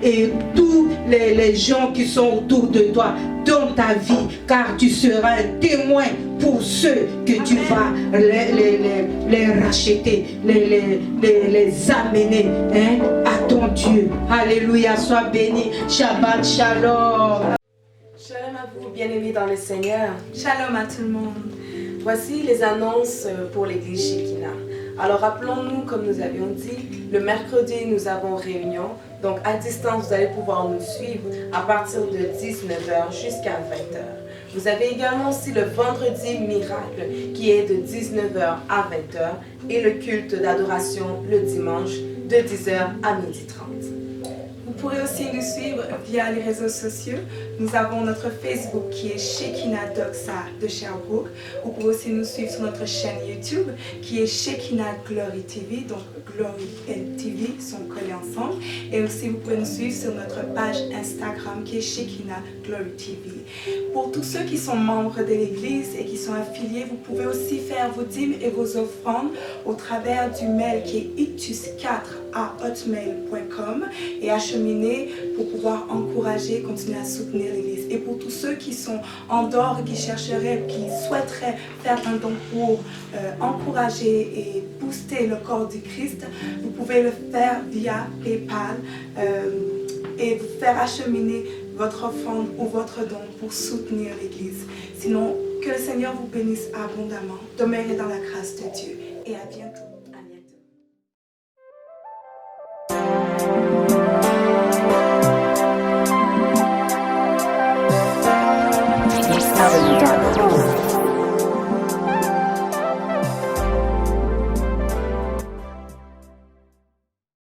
et tous les gens qui sont autour de toi dans ta vie, car tu seras un témoin pour ceux que tu vas les racheter, les amener à ton Dieu. Alléluia, sois béni. Shabbat Shalom. Shalom à vous, bien-aimés dans le Seigneur. Shalom à tout le monde. Voici les annonces pour l'église Shekinah. Alors rappelons-nous, comme nous avions dit, le mercredi nous avons réunion. Donc à distance, vous allez pouvoir nous suivre à partir de 19h jusqu'à 20h. Vous avez également aussi le vendredi miracle qui est de 19h à 20h et le culte d'adoration le dimanche de 10h à 12h30. Vous pourrez aussi nous suivre via les réseaux sociaux. Nous avons notre Facebook qui est Shekinah Doxa de Sherbrooke. Vous pouvez aussi nous suivre sur notre chaîne YouTube qui est Shekinah Glory TV. Donc Glory et TV sont collés ensemble. Et aussi vous pouvez nous suivre sur notre page Instagram qui est Shekinah Glory TV. Pour tous ceux qui sont membres de l'église et qui sont affiliés, vous pouvez aussi faire vos dîmes et vos offrandes au travers du mail qui est itus4@hotmail.com et acheminer pour pouvoir encourager, continuer à soutenir l'église. Et pour tous ceux qui sont en dehors, qui chercheraient, qui souhaiteraient faire un don pour encourager et booster le corps du Christ, vous pouvez le faire via PayPal et vous faire acheminer votre offrande ou votre don pour soutenir l'église. Sinon, que le Seigneur vous bénisse abondamment. Demeurez dans la grâce de Dieu et à bientôt.